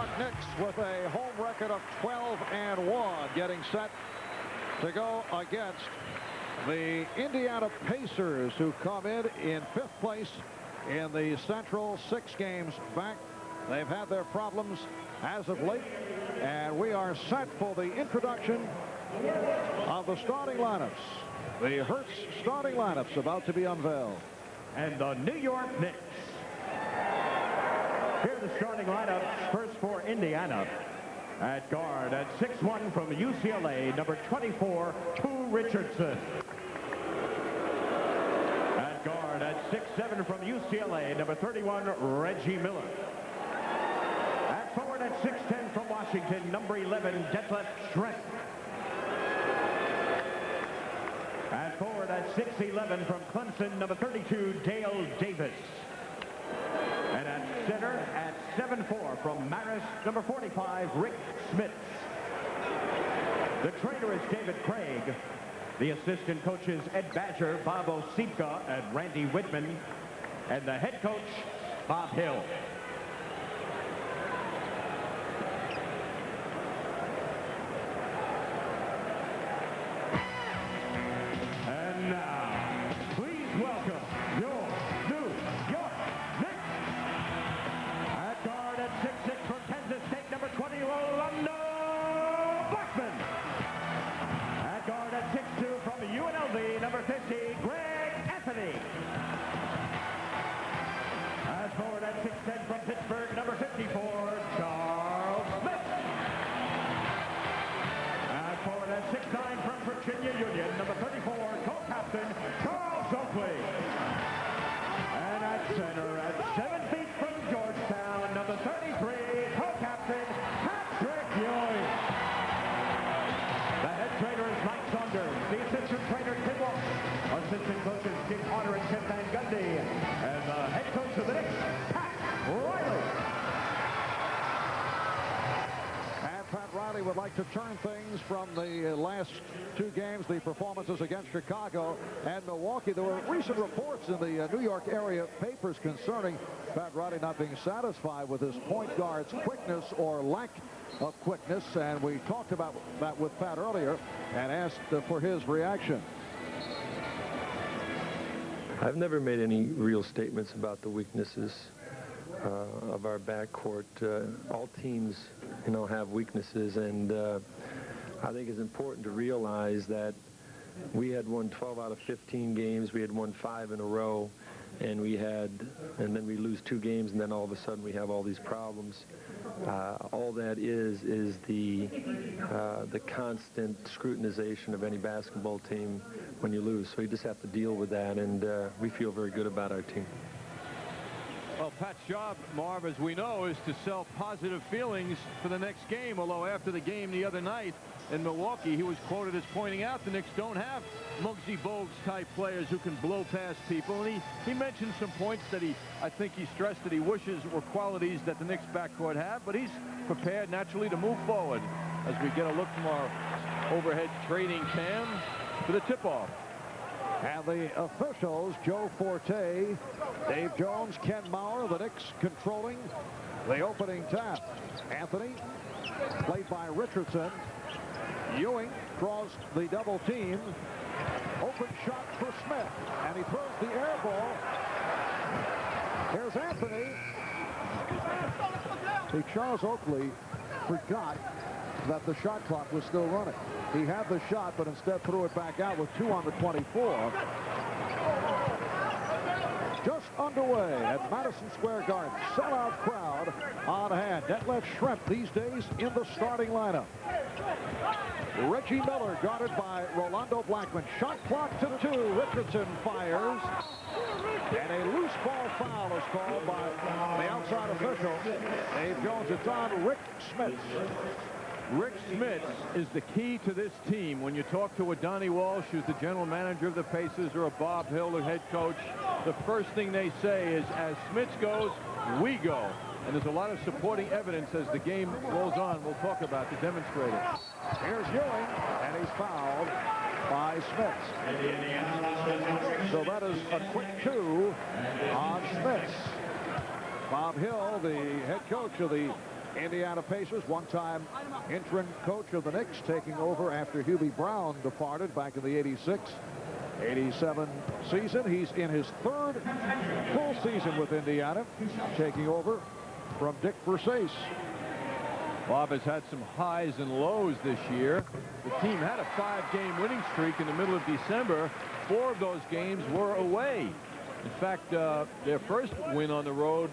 York Knicks with a home record of 12-1, getting set to go against the Indiana Pacers, who come in 5th place in the Central. 6 games back. They've had their problems as of late, and we are set for the introduction of the starting lineups. The Hertz starting lineups about to be unveiled. And the New York Knicks. Here are the starting lineups. First for Indiana. At guard, at 6'1" from UCLA, number 24, Pooh Richardson. At guard, at 6'7" from UCLA, number 31, Reggie Miller. At forward, at 6'10" from Washington, number 11, Detlef Schrempf. At forward, at 6'11" from Clemson, number 32, Dale Davis. And at center, at 7'4" from Marist, number 45, Rick Smits. The trainer is David Craig. The assistant coaches Ed Badger, Bob Osipka, and Randy Whitman. And the head coach, Bob Hill. And now, please welcome your New York Knicks. At guard at 6'6" from Kansas State, number 20, Rolando Blackman. At guard at 6'2" from UNLV, number 50, Greg Anthony. As forward at 6'10" from Pittsburgh, number 54, Charles Smith. As forward at 6'9" from Virginia Union, number 34, co-captain Charles Oakley. And at center, at 7 feet from Georgetown, number 33, co-captain Patrick Ewing. The head trainer is Mike Saunders. The assistant trainer, Tim Walsh. Assistant coaches, Jim Potter and Tim Van Gundy. And the head coach of the Knicks, Pat Riley. And Pat Riley would like to turn things from the last 2 games, the performances against Chicago and Milwaukee. There were recent reports in the New York area papers concerning Pat Riley not being satisfied with his point guard's quickness or lack of quickness, and we talked about that with Pat earlier and asked for his reaction. I've never made any real statements about the weaknesses of our backcourt. All teams, have weaknesses, and I think it's important to realize that we had won 12 out of 15 games. We had won 5 in a row, and then we lose 2 games, and then all of a sudden we have all these problems. All that is the constant scrutinization of any basketball team when you lose. So you just have to deal with that, and we feel very good about our team. Well, Pat's job, Marv, as we know, is to sell positive feelings for the next game, although after the game the other night in Milwaukee, he was quoted as pointing out the Knicks don't have Muggsy Bogues type players who can blow past people, and he mentioned some points that I think he stressed that he wishes were qualities that the Knicks backcourt have, but he's prepared naturally to move forward as we get a look from our overhead trading cam for the tip-off. And the officials, Joe Forte, Dave Jones, Ken Maurer, the Knicks controlling the opening tap. Anthony, played by Richardson. Ewing draws the double team. Open shot for Smith, and he throws the air ball. Here's Anthony. See, Charles Oakley forgot that the shot clock was still running. He had the shot, but instead threw it back out with 2 on the 24. Just underway at Madison Square Garden. Sellout crowd on hand. Detlef Schrempf these days in the starting lineup. Reggie Miller guarded by Rolando Blackman. Shot clock to 2. Richardson fires. And a loose ball foul is called by the outside official. Dave Jones, it's on Rick Smits. Rick Smits is the key to this team. When you talk to a Donnie Walsh, who's the general manager of the Pacers, or a Bob Hill, the head coach, the first thing they say is, as Smits goes, we go. And there's a lot of supporting evidence as the game rolls on. We'll talk about to demonstrate it. Here's Ewing, and he's fouled by Smits. So that is a quick 2 on Smits. Bob Hill, the head coach of the Indiana Pacers, one-time interim coach of the Knicks, taking over after Hubie Brown departed back in the 86-87 season. He's in his third full season with Indiana, taking over from Dick Versace. Bob has had some highs and lows this year. The team had a 5-game winning streak in the middle of December. 4 of those games were away. In fact, their first win on the road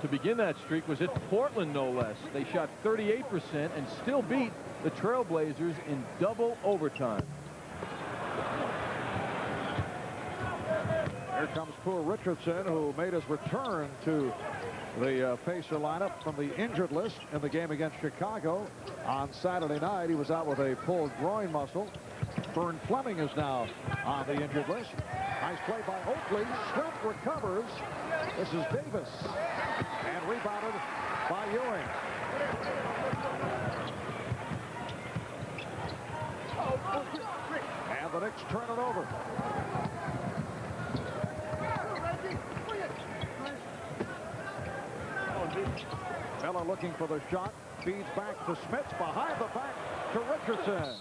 to begin that streak was at Portland, no less. They shot 38% and still beat the Trailblazers in double overtime. Here comes Poole Richardson, who made his return to the Pacer lineup from the injured list in the game against Chicago on Saturday night. He was out with a pulled groin muscle. Vern Fleming is now on the injured list. Nice play by Oakley. Smith recovers. This is Davis. And rebounded by Ewing. And the Knicks turn it over. Miller looking for the shot. Feeds back to Smith. Behind the back to Richardson.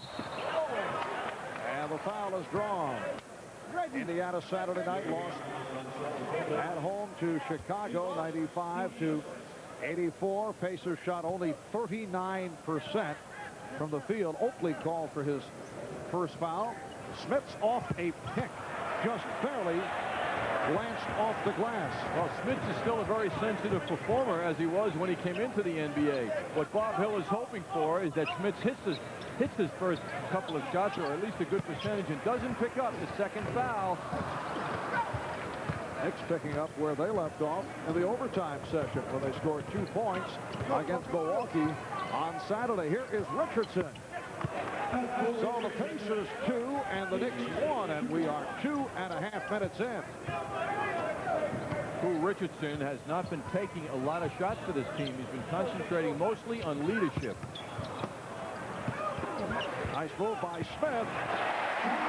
And the foul is drawn. Indiana Saturday night lost at home to Chicago, 95-84. Pacers shot only 39% from the field. Oakley called for his first foul. Smith's off a pick, just barely glanced off the glass. Well, Smith is still a very sensitive performer, as he was when he came into the NBA. What Bob Hill is hoping for is that Smith hits his first couple of shots, or at least a good percentage, and doesn't pick up the second foul. Knicks picking up where they left off in the overtime session when they scored 2 points against Milwaukee on Saturday. Here is Richardson. So the Pacers 2 and the Knicks 1, and we are 2.5 minutes in. Poole Richardson has not been taking a lot of shots for this team. He's been concentrating mostly on leadership. Nice move by Smith.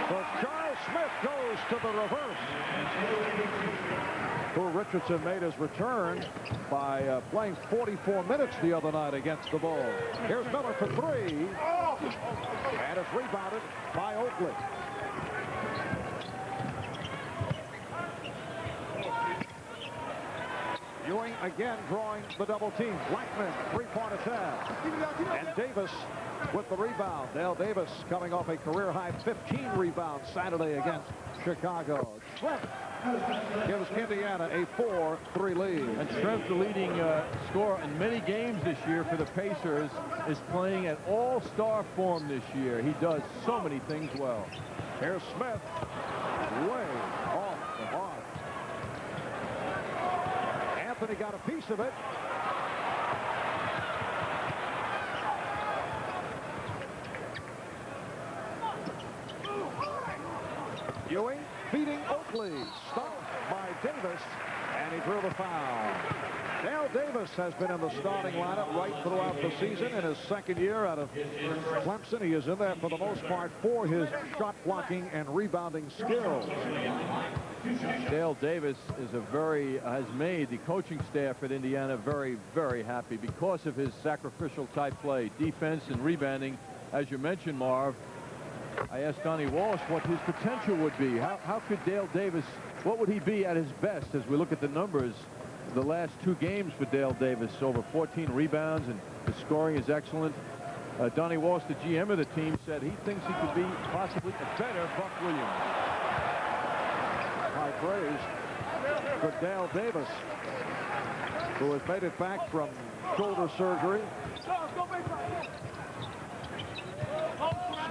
But Charles Smith goes to the reverse. Poole Richardson made his return by playing 44 minutes the other night against the Bulls. Here's Miller for 3. And it's rebounded by Oakley. Ewing again drawing the double team. Blackman, 3-point attack. And Davis with the rebound. Dale Davis coming off a career-high 15 rebounds Saturday against Chicago. Schrempf gives Indiana a 4-3 lead. And Schrempf, the leading scorer in many games this year for the Pacers, is playing at all-star form this year. He does so many things well. Here's Smith, way off the mark. Anthony got a piece of it. Ewing beating Oakley. Stopped by Davis, and he drew the foul. Dale Davis has been in the starting lineup right throughout the season. In his second year out of Clemson, he is in there for the most part for his shot blocking and rebounding skills. Dale Davis is has made the coaching staff at Indiana very, very happy because of his sacrificial type play, defense and rebounding. As you mentioned, Marv, I asked Donnie Walsh what his potential would be. How could Dale Davis, what would he be at his best as we look at the numbers? The last 2 games for Dale Davis, over 14 rebounds, and the scoring is excellent. Donnie Walsh, the GM of the team, said he thinks he could be possibly a better Buck Williams. High praise for Dale Davis, who has made it back from shoulder surgery.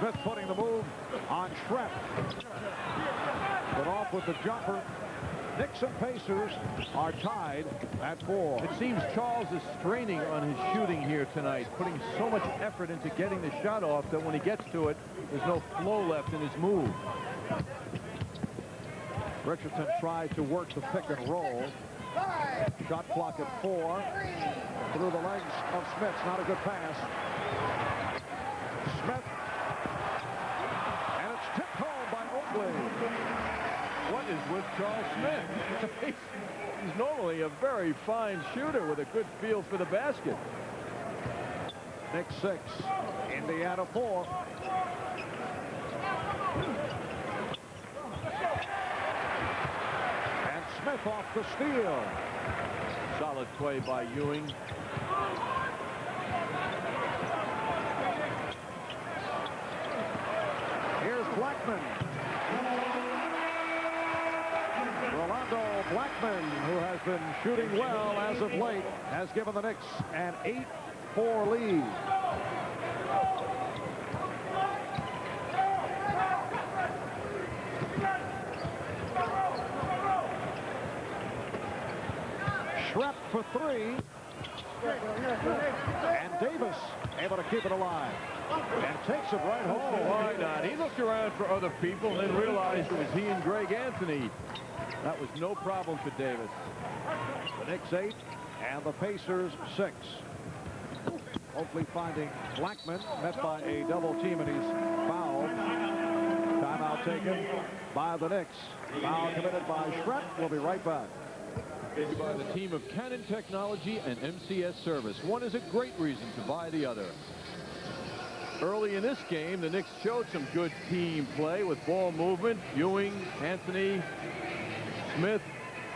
Smith putting the move on Schrempf. But off with the jumper. Knicks and Pacers are tied at 4. It seems Charles is straining on his shooting here tonight, putting so much effort into getting the shot off that when he gets to it, there's no flow left in his move. Richardson tried to work the pick and roll. Shot clock at 4. Through the legs of Smith. Not a good pass. Smith. And it's tipped home by Oakley. What is with Charles Smith? He's normally a very fine shooter with a good feel for the basket. Knicks 6, Indiana 4. And Smith off the steal. Solid play by Ewing. Here's Blackman. Rolando Blackman, who has been shooting well as of late, has given the Knicks an 8-4 lead. Schrepp for 3. And Davis able to keep it alive. And takes it right home. Why not? He looked around for other people and then realized it was he and Greg Anthony. That was no problem for Davis. The Knicks 8 and the Pacers 6. Hopefully finding Blackman, met by a double team, and he's fouled. Timeout taken by the Knicks. Foul committed by Schrepp. We'll be right back. By the team of Canon Technology and MCS Service. One is a great reason to buy the other. Early in this game, the Knicks showed some good team play with ball movement. Ewing, Anthony, Smith,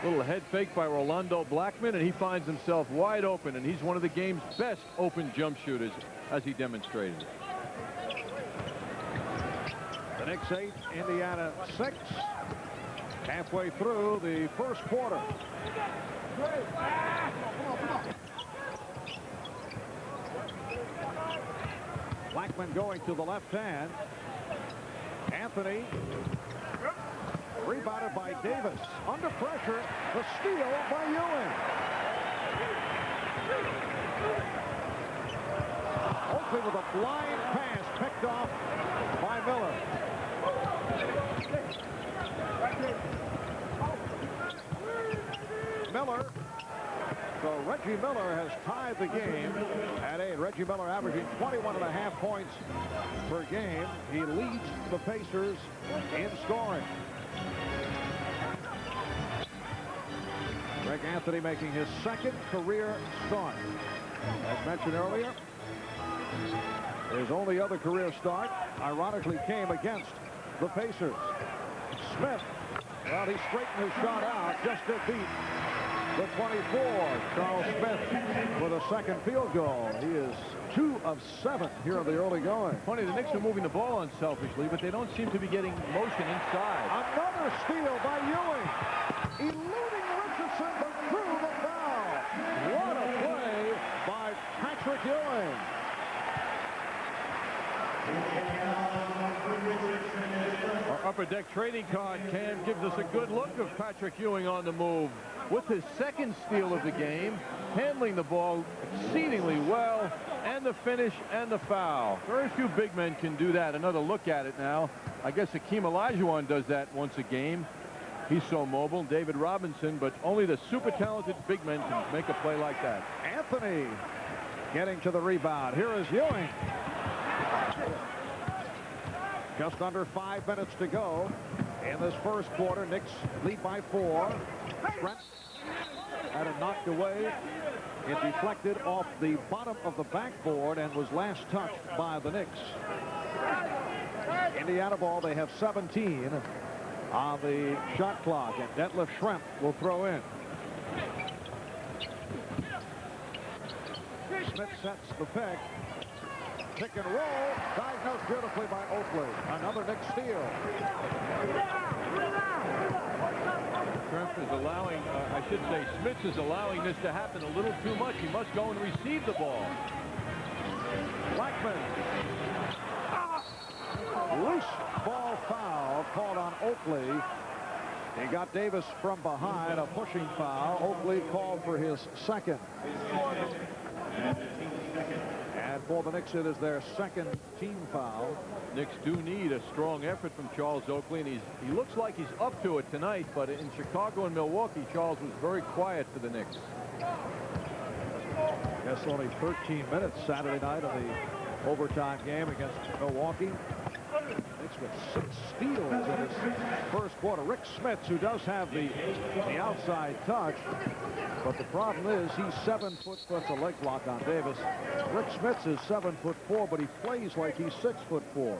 little head fake by Rolando Blackman, and he finds himself wide open, and he's one of the game's best open jump shooters, as he demonstrated. The Knicks 8, Indiana 6. Halfway through the first quarter. Blackman going to the left hand. Anthony rebounded by Davis. Under pressure, the steal by Ewing. Oakley with a blind pass picked off by Miller. Miller. So Reggie Miller has tied the game at 8. Reggie Miller averaging 21.5 points per game. He leads the Pacers in scoring. Greg Anthony making his second career start. As mentioned earlier, his only other career start, ironically, came against the Pacers. Smith, well, he straightened his shot out, just to beat the 24. Charles Smith with a second field goal. He is 2 of 7 here in the early going. Funny, the Knicks are moving the ball unselfishly, but they don't seem to be getting motion inside. Another steal by Ewing. Eluding Richardson, but through the foul. What a play by Patrick Ewing. Our upper deck trading card cam gives us a good look of Patrick Ewing on the move with his second steal of the game, handling the ball exceedingly well, and the finish and the foul. Very few big men can do that. Another look at it now. I guess Hakeem Olajuwon does that once a game. He's so mobile. David Robinson, but only the super talented big men can make a play like that. Anthony getting to the rebound. Here is Ewing. Just under 5 minutes to go in this first quarter. Knicks lead by 4. Trent had it knocked away. It deflected off the bottom of the backboard and was last touched by the Knicks. Indiana ball. They have 17 on the shot clock, and Detlef Schrempf will throw in. Smith sets the pick. Pick and roll. Diagnosed beautifully by Oakley. Another Knicks steal. Schrempf is allowing, I should say, Smith is allowing this to happen a little too much. He must go and receive the ball. Blackman. Loose ball foul called on Oakley. He got Davis from behind, a pushing foul. Oakley called for his second. And for the Knicks, it is their second team foul. Knicks do need a strong effort from Charles Oakley, and he looks like he's up to it tonight, but in Chicago and Milwaukee, Charles was very quiet for the Knicks. Guess only 13 minutes Saturday night of the overtime game against Milwaukee. Knicks record, 6 steals in his first quarter. Rick Smits, who does have the outside touch, but the problem is he's 7 foot. That's a leg block on Davis. Rick Smits is 7'4", but he plays like he's 6'4".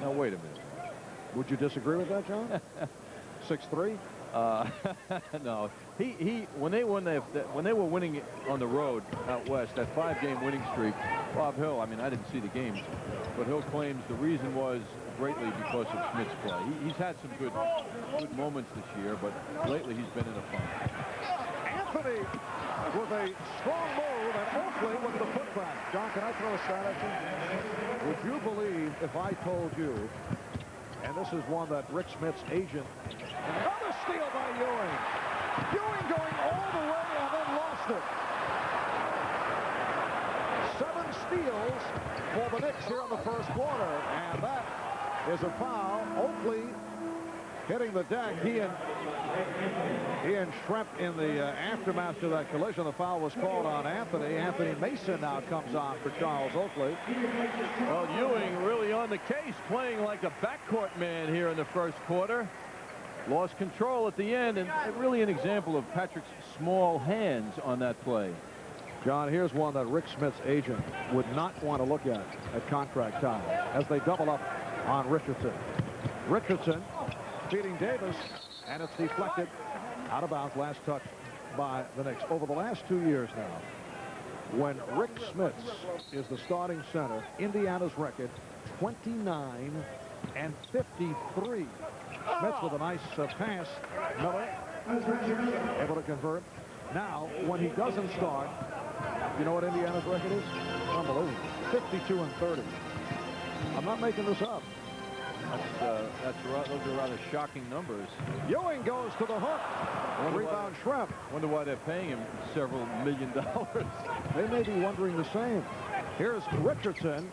Now wait a minute. Would you disagree with that, John? 6'3"? No, when they were winning on the road out west, that 5-game winning streak, Bob Hill, I mean, I didn't see the games, but Hill claims the reason was greatly because of Smith's play. He's had some good moments this year, but lately he's been in a funk. Anthony with a strong move, and Oakley with the putback. John, can I throw a stat at you? Would you believe if I told you, and this is one that Rick Smith's agent, another steal by Ewing. Ewing going all the way and then lost it. 7 steals for the Knicks here in the first quarter, and that is a foul. Oakley hitting the deck. He and Schremp in the aftermath to that collision. The foul was called on Anthony. Anthony Mason now comes on for Charles Oakley. Well, Ewing really on the case, playing like a backcourt man here in the first quarter. Lost control at the end, and really an example of Patrick's small hands on that play. John, here's one that Rick Smith's agent would not want to look at contract time as they double up on Richardson. Richardson feeding Davis, and it's deflected out of bounds. Last touch by the Knicks. Over the last 2 years now, when Rick Smith is the starting center, Indiana's record 29 and 53. Smith with a nice pass. Miller able to convert. Now, when he doesn't start, you know what Indiana's record is? Unbelievable. 52 and 30. I'm not making this up. Those are rather shocking numbers. Ewing goes to the hook. Rebound Schremp. Wonder why they're paying him several $1 million. They may be wondering the same. Here's Richardson.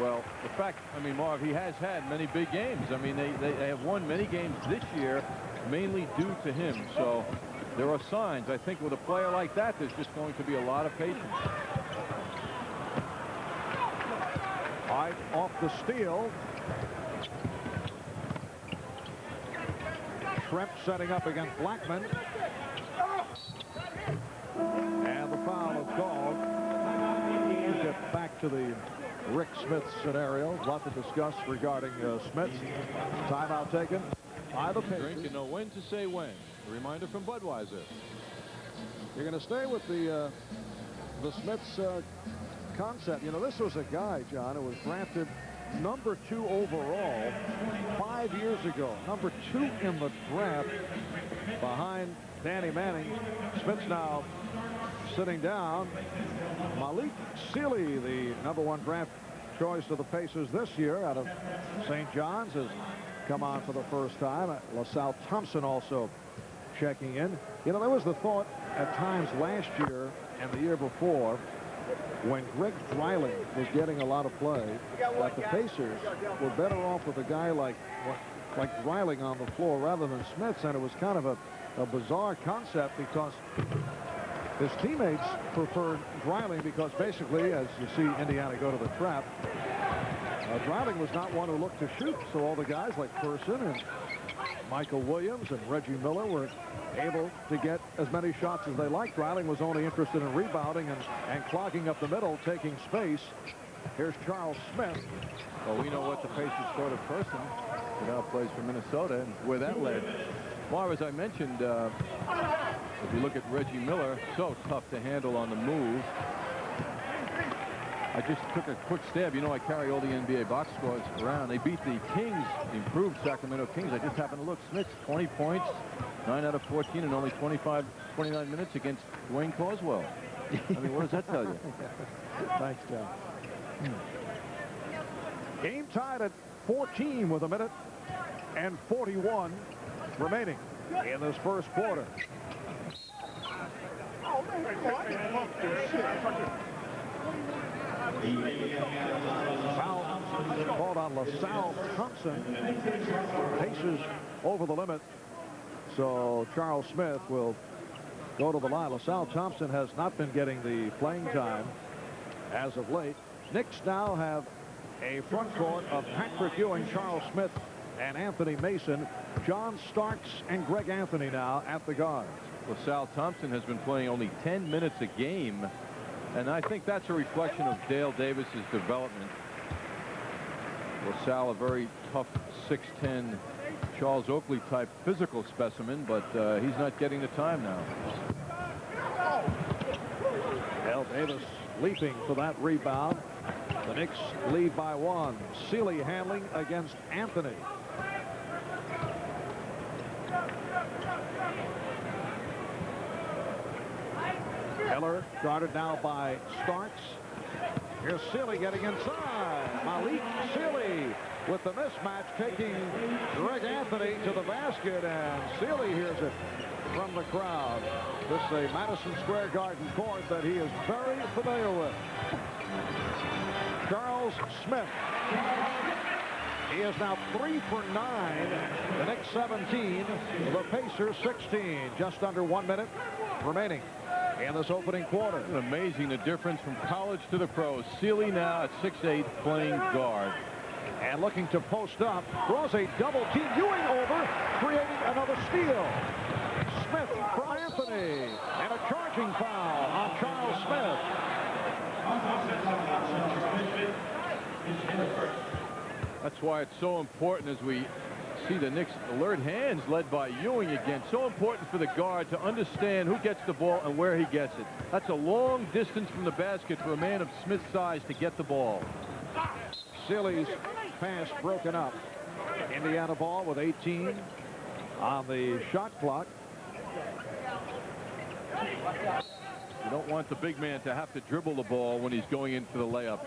Well, the fact, I mean, Marv, he has had many big games. I mean, they have won many games this year, mainly due to him. So there are signs. I think with a player like that, there's just going to be a lot of patience. Right off the steal. Schremp setting up against Blackman. And the foul is called. We'll get back to the Rick Smith scenario. A lot to discuss regarding Smith. Timeout taken by the Pacers. Drink and know when to say when. A reminder from Budweiser. You're going to stay with the Smiths concept. You know, this was a guy, John, who was drafted number 2 overall 5 years ago. Number 2 in the draft behind Danny Manning. Smith's now sitting down. Malik Sealy, the number 1 draft choice of the Pacers this year out of St. John's, has come on for the first time. LaSalle Thompson also checking in. You know, there was the thought at times last year and the year before, when Greg Dreiling was getting a lot of play, that the Pacers were better off with a guy like Dreiling on the floor rather than Smith, and it was kind of a bizarre concept because his teammates preferred Dreiling because basically, as you see Indiana go to the trap, Dreiling was not one who looked to shoot, so all the guys like Person and Michael Williams and Reggie Miller were able to get as many shots as they liked. Dreiling was only interested in rebounding and clogging up the middle, taking space. Here's Charles Smith. Well, we know what the Pacers thought of Person, who now plays for Minnesota, and where that led. Well, as I mentioned, if you look at Reggie Miller, so tough to handle on the move. I just took a quick stab. You know, I carry all the NBA box scores around. They beat the Kings, the improved Sacramento Kings. I just happened to look. Smith, 20 points, 9 out of 14, and only 29 minutes against Dwayne Caldwell. I mean, what does that tell you? Thanks, John. Game tied at 14 with 1:41 remaining in this first quarter. Foul called on LaSalle Thompson. Pacers over the limit. So Charles Smith will go to the line. LaSalle Thompson has not been getting the playing time as of late. Knicks now have a front court of Patrick Ewing, Charles Smith, and Anthony Mason. John Starks and Greg Anthony now at the guards. LaSalle Thompson has been playing only 10 minutes a game, and I think that's a reflection of Dale Davis's development. LaSalle, a very tough 6'10" Charles Oakley type physical specimen, but he's not getting the time now. Dale Davis leaping for that rebound. The Knicks lead by 1. Sealy handling against Anthony. Heller guarded now by Starks. Here's Sealy getting inside. Malik Sealy with the mismatch, taking Greg Anthony to the basket, and Sealy hears it from the crowd. This is a Madison Square Garden court that he is very familiar with. Charles Smith. He is now 3 for 9. The Knicks 17, the Pacers 16. Just under 1 minute remaining in this opening quarter. Amazing the difference from college to the pros. Sealy now at 6'8", playing guard. And looking to post up, draws a double team. Ewing over, creating another steal. Smith from Anthony, and a charging foul on Charles Smith. That's why it's so important as we see the Knicks alert hands led by Ewing again. So important for the guard to understand who gets the ball and where he gets it. That's a long distance from the basket for a man of Smith's size to get the ball. Sealy's pass broken up. Indiana ball with 18 on the shot clock. You don't want the big man to have to dribble the ball when he's going in for the layup.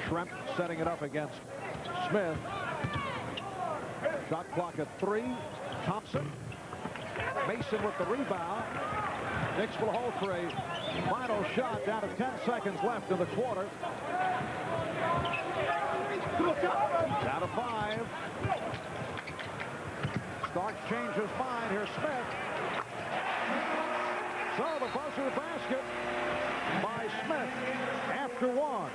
Schrempf setting it up against Smith. Shot clock at 3. Thompson. Mason with the rebound. Knicks will hold for a final shot. Down to 10 seconds left in the quarter. Down to 5. Starks changes his mind. Here's Smith. So the buzzer basket by Smith after 1.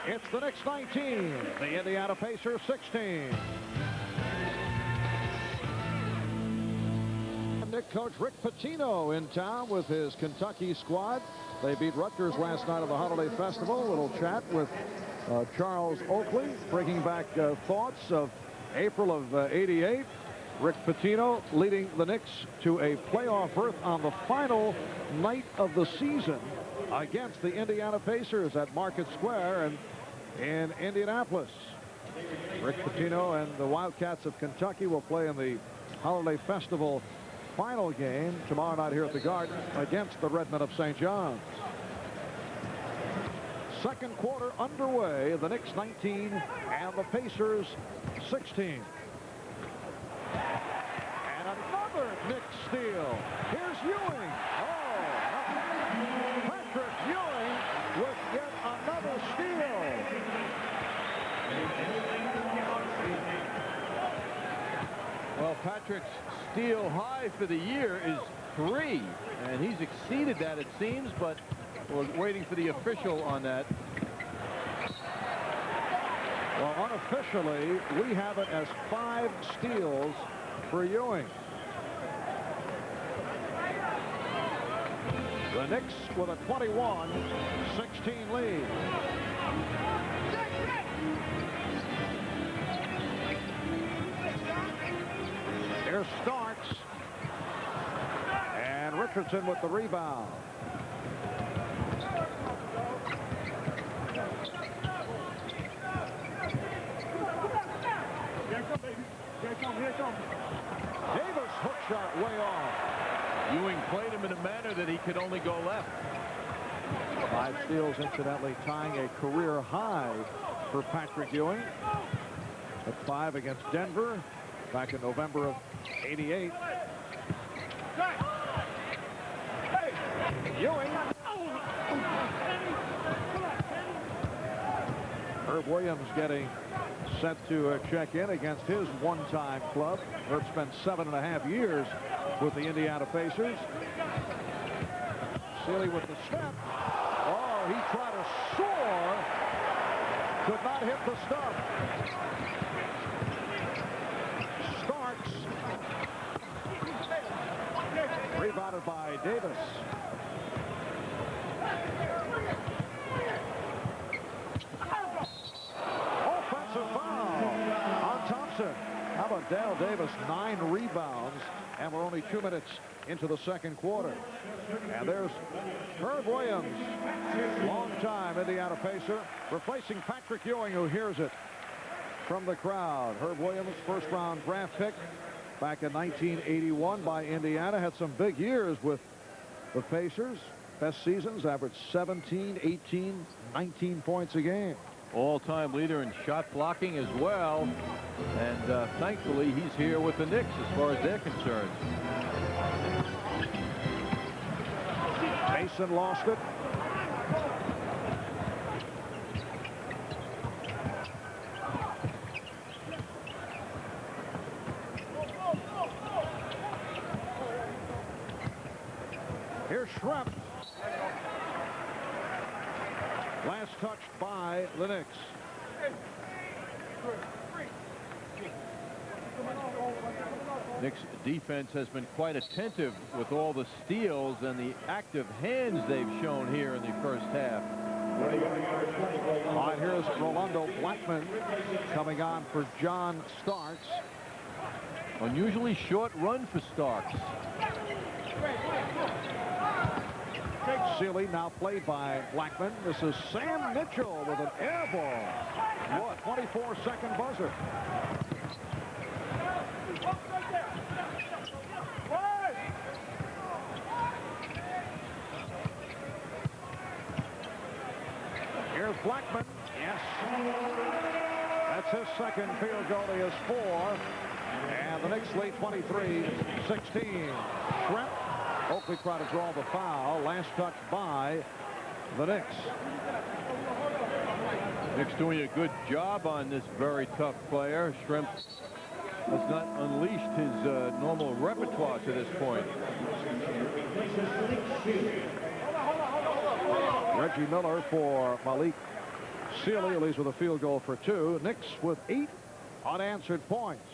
It's the Knicks 19, the Indiana Pacers 16. Knicks coach Rick Pitino in town with his Kentucky squad. They beat Rutgers last night at the Holiday Festival. A little chat with Charles Oakley, bringing back thoughts of April of '88. Rick Pitino leading the Knicks to a playoff berth on the final night of the season against the Indiana Pacers at Market Square and in Indianapolis. Rick Pitino and the Wildcats of Kentucky will play in the Holiday Festival final game tomorrow night here at the Garden against the Redmen of St. John's. Second quarter underway. The Knicks 19 and the Pacers 16. And another Knicks steal. Here's Ewing. Patrick Ewing with yet another steal. Well, Patrick's steal high for the year is 3, and he's exceeded that, it seems, but we're waiting for the official on that. Well, unofficially, we have it as 5 steals for Ewing. The Knicks with a 21-16 lead. Here's Starks. And Richardson with the rebound. Davis hook shot way off. Ewing played him in a manner that he could only go left. 5 steals, incidentally, tying a career high for Patrick Ewing. At 5 against Denver back in November of '88. Ewing. Herb Williams getting set to check in against his one-time club. Herb spent 7.5 years with the Indiana Pacers. Sealy with the step. Oh, he tried to soar. Could not hit the stump. Starks. Rebounded by Davis. Offensive foul on Thompson. How about Dale Davis? 9 rebounds, and we're only 2 minutes into the second quarter. And there's Herb Williams, long-time Indiana Pacer, replacing Patrick Ewing, who hears it from the crowd. Herb Williams, first-round draft pick back in 1981 by Indiana. Had some big years with the Pacers. Best seasons, averaged 17, 18, 19 points a game. All-time leader in shot blocking as well. And thankfully, he's here with the Knicks as far as they're concerned. Mason lost it. Here's Schrempf. Last touched by the Knicks. Knicks defense has been quite attentive with all the steals and the active hands they've shown here in the first half. All right, here's Rolando Blackman coming on for John Starks. Unusually short run for Starks. Sealy now played by Blackman. This is Sam Mitchell with an air ball. What? 24-second buzzer. Here's Blackman. Yes. That's his second field goal. He has 4. And the Knicks lead 23-16. Schrempf. Oakley tried to draw the foul. Last touch by the Knicks. Knicks doing a good job on this very tough player. Schrempf has not unleashed his normal repertoire to this point. Reggie Miller for Malik Sealy, leads with a field goal for 2. Knicks with 8 unanswered points.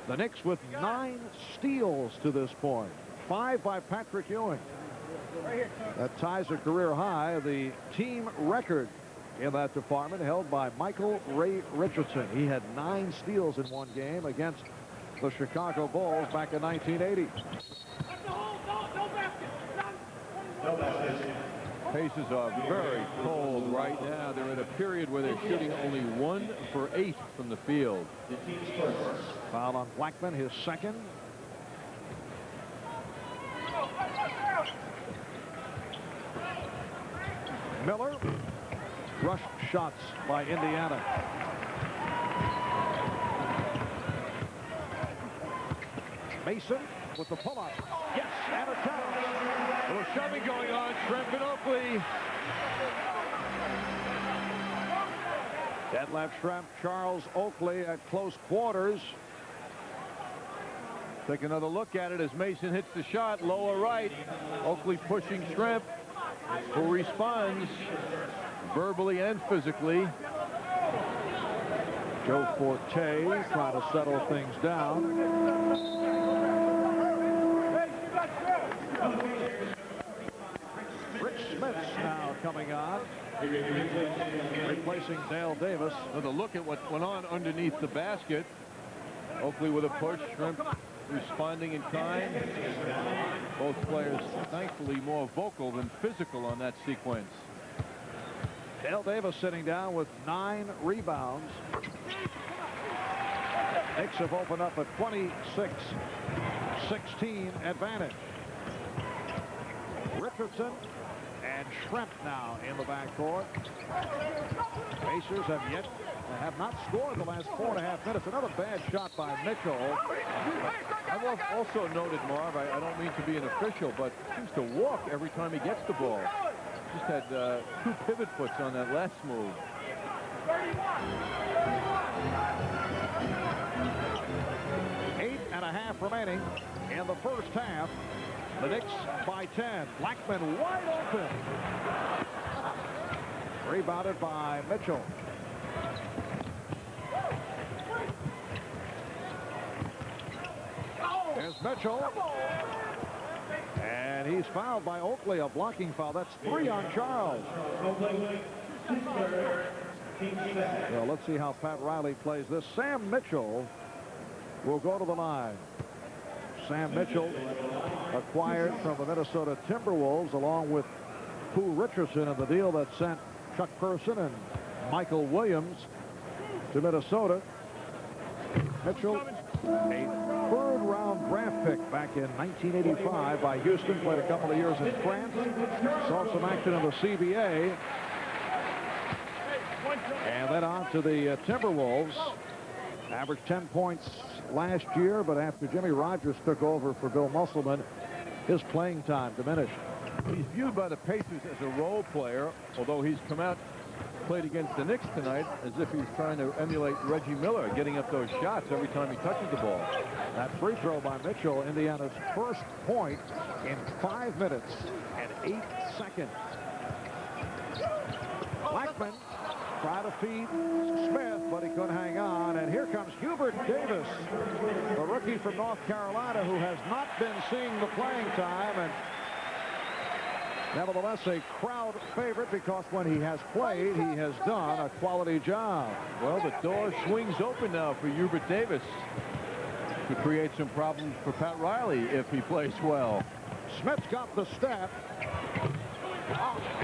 The Knicks with 9 steals to this point. 5 by Patrick Ewing. That ties a career high. The team record in that department held by Michael Ray Richardson. He had 9 steals in one game against the Chicago Bulls back in 1980. Pacers are very cold right now. They're in a period where they're shooting only 1 for 8 from the field. Foul on Blackman, his second. Miller. Rush shots by Indiana. Mason with the pull-up. Yes, and a count. A little shoving going on. Schrempf and Oakley. Detlef Schrempf, Charles Oakley at close quarters. Take another look at it as Mason hits the shot. Lower right. Oakley pushing Schrempf, who responds verbally and physically. Joe Forte trying to settle things down. Rich Smith's now coming on, replacing Dale Davis. With a look at what went on underneath the basket. Oakley with a push. Schrempf responding in kind. Both players thankfully more vocal than physical on that sequence. Dale Davis sitting down with 9 rebounds. Knicks have opened up a 26-16 advantage. Richardson and Schrempf now in the backcourt. Pacers have not scored the last 4.5 minutes. Another bad shot by Mitchell. I've also noted, Marv, I don't mean to be an official, but seems to walk every time he gets the ball. Just had 2 pivot foots on that last move. 8.5 remaining in the first half. The Knicks by 10. Blackman wide open. Rebounded by Mitchell. There's Mitchell. And he's fouled by Oakley, a blocking foul. That's 3 on Charles. Well, let's see how Pat Riley plays this. Sam Mitchell will go to the line. Sam Mitchell, acquired from the Minnesota Timberwolves, along with Pooh Richardson in the deal that sent Chuck Person and Michael Williams to Minnesota. Mitchell, a third-round draft pick back in 1985 by Houston, played a couple of years in France, saw some action in the CBA, and then on to the Timberwolves. Averaged 10 points last year, but after Jimmy Rogers took over for Bill Musselman, his playing time diminished. He's viewed by the Pacers as a role player, although he's come out, played against the Knicks tonight as if he's trying to emulate Reggie Miller, getting up those shots every time he touches the ball. That free throw by Mitchell, Indiana's first point in 5 minutes and 8 seconds. Blackman tried to feed Smith, but he couldn't hang on. And here comes Hubert Davis, the rookie from North Carolina, who has not been seeing the playing time, and nevertheless a crowd favorite because when he has played, he has done a quality job. Well, the door swings open now for Hubert Davis to create some problems for Pat Riley if he plays well. Smith's got the step,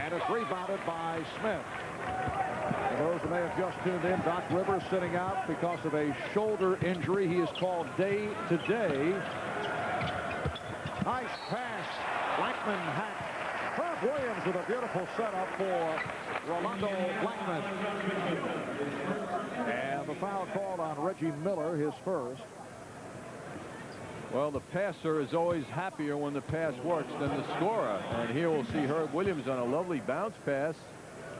and it's rebounded by Smith. For those who may have just tuned in, Doc Rivers sitting out because of a shoulder injury. He is called day to day. Nice pass. Blackman hacked. Herb Williams with a beautiful setup for Rolando Blackman. And the foul called on Reggie Miller, his first. Well, the passer is always happier when the pass works than the scorer. And here we'll see Herb Williams on a lovely bounce pass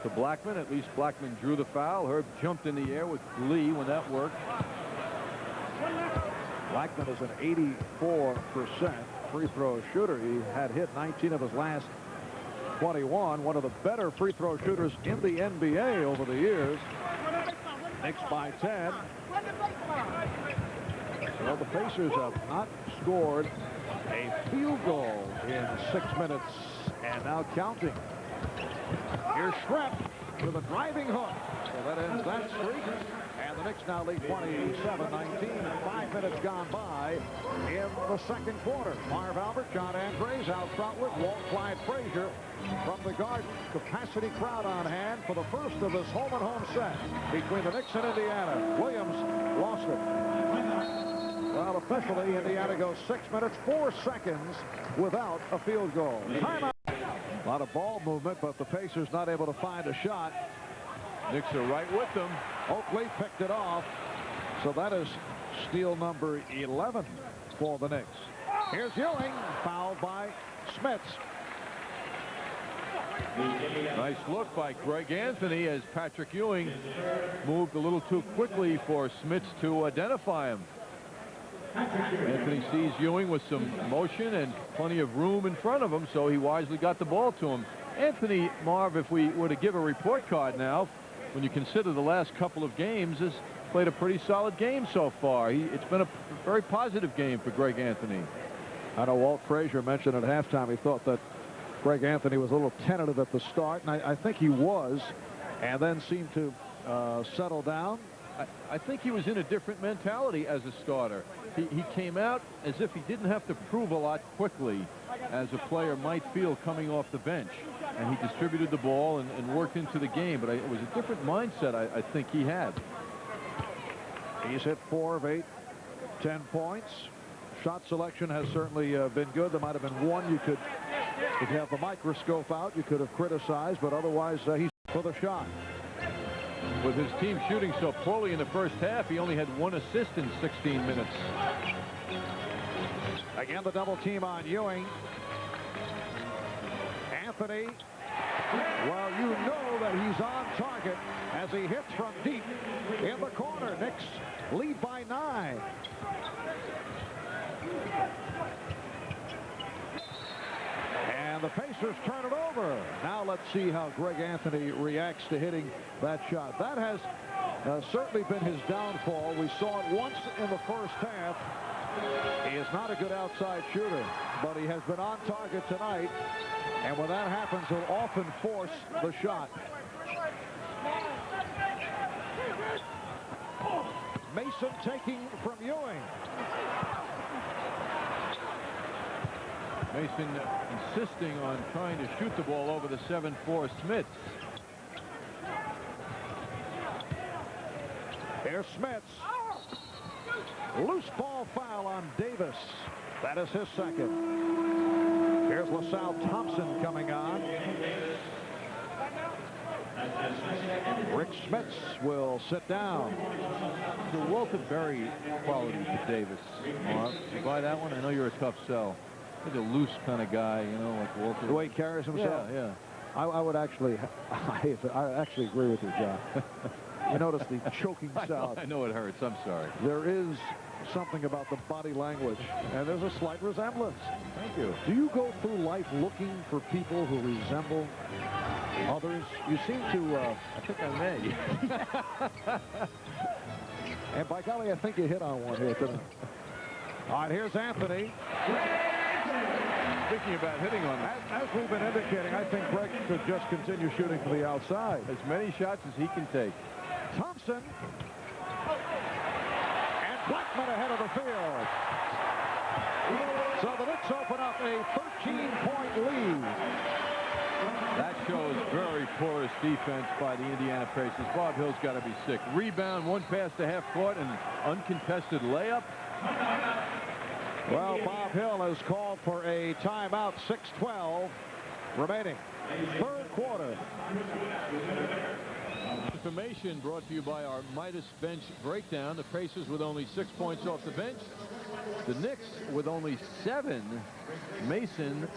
to Blackman. At least Blackman drew the foul. Herb jumped in the air with glee when that worked. Blackman is an 84% free throw shooter. He had hit 19 of his last 21. One of the better free throw shooters in the NBA over the years. Knicks by 10. Well, the Pacers have not scored a field goal in 6 minutes and now counting. Here's Schrempf with a driving hook. So that ends that streak. And the Knicks now lead 27-19. 5 minutes gone by in the second quarter. Marv Albert, John Andres, Al Trotwood, Walt Clyde Frazier from the Garden. Capacity crowd on hand for the first of this home-and-home set between the Knicks and Indiana. Williams lost it. Well, officially, Indiana goes 6 minutes, 4 seconds without a field goal. Timeout. A lot of ball movement, but the Pacers not able to find a shot. Knicks are right with them. Oakley picked it off. So that is steal number 11 for the Knicks. Here's Ewing, fouled by Smith. Nice look by Greg Anthony as Patrick Ewing moved a little too quickly for Smith to identify him. Anthony sees Ewing with some motion and plenty of room in front of him, so he wisely got the ball to him. Anthony, Marv, if we were to give a report card now, when you consider the last couple of games, has played a pretty solid game so far. It's been a very positive game for Greg Anthony. I know Walt Frazier mentioned at halftime he thought that Greg Anthony was a little tentative at the start, and I think he was, and then seemed to settle down. I think he was in a different mentality as a starter. He came out as if he didn't have to prove a lot quickly, as a player might feel coming off the bench. And he distributed the ball and worked into the game. But it was a different mindset I think he had. He's hit 4 of 8, 10 points. Shot selection has certainly been good. There might have been one you could, if you have the microscope out, you could have criticized. But otherwise, he's for the shot. With his team shooting so poorly in the first half, he only had 1 assist in 16 minutes. Again, the double team on Ewing. Anthony, well, you know that he's on target as as he hits from deep in the corner. Knicks lead by 9. And the Pacers turn it over. Now let's see how Greg Anthony reacts to hitting that shot. That has certainly been his downfall. We saw it once in the first half. He is not a good outside shooter, but he has been on target tonight. And when that happens, he'll often force the shot. Mason taking from Ewing. Mason insisting on trying to shoot the ball over the 7-4 Smith. Here's Smith. Loose ball foul on Davis. That is his second. Here's LaSalle Thompson coming on. Rick Smits will sit down. The Walter Berry quality to Davis. Marv, you buy that one? I know you're a tough sell. He's a loose kind of guy, you know, like Walter. The way he carries himself? Yeah. I would actually, I actually agree with you, John. I noticed the choking sound. I know it hurts. I'm sorry. There is something about the body language, and there's a slight resemblance. Thank you. Do you go through life looking for people who resemble others? You seem to, I think I may. and by golly, I think you hit on one here tonight. All right, here's Anthony. Thinking about hitting on that. As we've been indicating, I think Greg should just continue shooting from the outside. As many shots as he can take. Thompson. And Blackman ahead of the field. So the Knicks open up a 13-point lead. That shows very porous defense by the Indiana Pacers. Bob Hill's got to be sick. Rebound, one pass to half court, and an uncontested layup. Well, Bob Hill has called for a timeout. 6:12 remaining. Third quarter. Information brought to you by our Midas bench breakdown. The Pacers with only 6 points off the bench. The Knicks with only 7. Mason,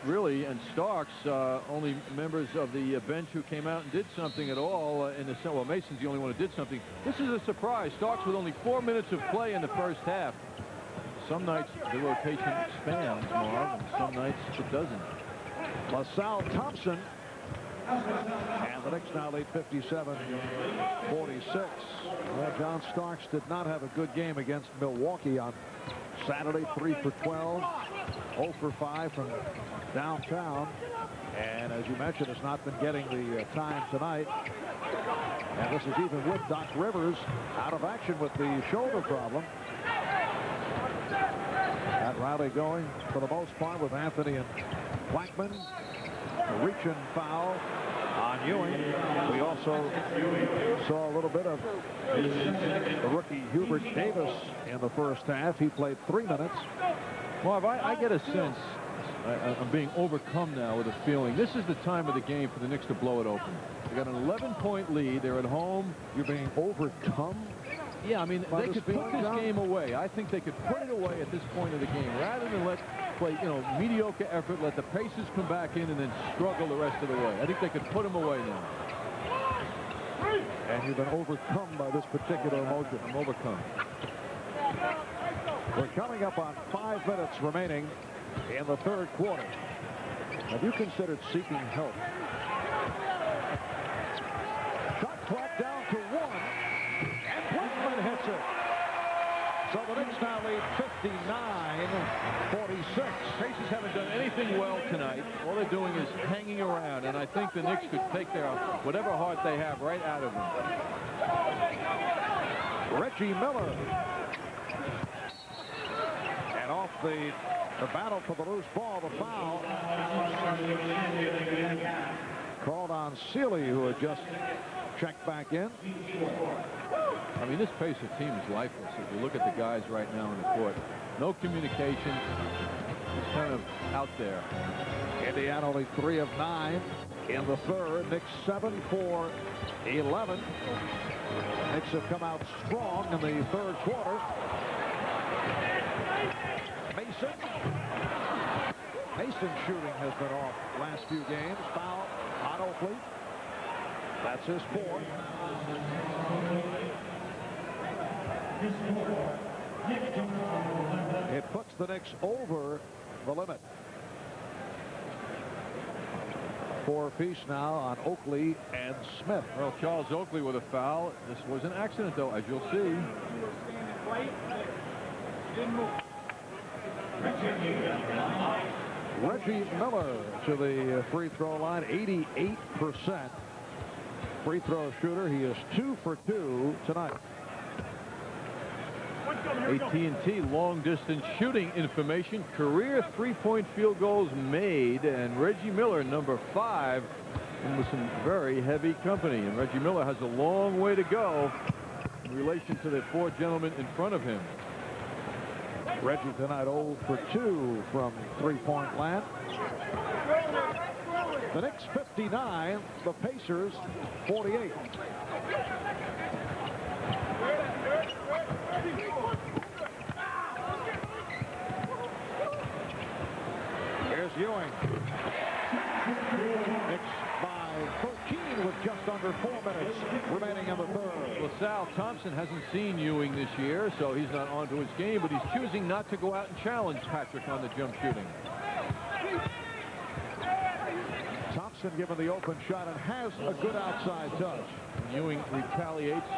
really, and Starks, only members of the bench who came out and did something at all in the... Well, Mason's the only one who did something. This is a surprise. Starks with only 4 minutes of play in the first half. Some nights the rotation expands, Marv, and some nights it doesn't. LaSalle Thompson. And the Knicks now lead 57-46. Well, John Starks did not have a good game against Milwaukee on Saturday. 3 for 12. 0 for 5 from downtown. And as you mentioned, has not been getting the time tonight. And this is even with Doc Rivers out of action with the shoulder problem. That rally going for the most part with Anthony and Blackman. A reach-in foul on Ewing. We also saw a little bit of the rookie Hubert Davis in the first half. He played 3 minutes. Marv, I get a sense, I'm being overcome now with a feeling. This is the time of the game for the Knicks to blow it open. They got an 11-point lead. They're at home. You're being overcome? Yeah, I mean, they could put this game away. I think they could put it away at this point of the game rather than let play, mediocre effort, let the Pacers come back in and then struggle the rest of the way. I think they could put them away now. And you've been overcome by this particular emotion. I'm overcome. We're coming up on 5 minutes remaining in the third quarter. Have you considered seeking help? Shot clock down to 1. And Blackman hits it. So the Knicks now lead 59-46. Pacers haven't done anything well tonight. All they're doing is hanging around, and I think the Knicks could take their whatever heart they have right out of them. Reggie Miller. And off the battle for the loose ball, the foul. Called on Sealy, who had just checked back in. I mean, this Pacer team is lifeless. If you look at the guys right now in the court, no communication. It's kind of out there. Indiana only 3 of 9 in the third. Knicks 7 for 11. Knicks have come out strong in the third quarter. Mason's shooting has been off last few games. Foul on Oakley. That's his fourth. It puts the Knicks over the limit. 4 apiece now on Oakley and Smith. Well, Charles Oakley with a foul. This was an accident, though, as you'll see. Reggie Miller to the free throw line, 88% free throw shooter. He is 2 for 2 tonight. AT&T long distance shooting information. Career 3-point field goals made, and Reggie Miller, number 5, in with some very heavy company. And Reggie Miller has a long way to go in relation to the 4 gentlemen in front of him. Reggie tonight 0 for 2 from 3-point land. The Knicks 59, the Pacers 48. Here's Ewing. Knicks by 13 with just under 4 minutes remaining in the third. Well, Sal Thompson hasn't seen Ewing this year, so he's not onto his game, but he's choosing not to go out and challenge Patrick on the jump shooting. Thompson given the open shot and has a good outside touch. Ewing retaliates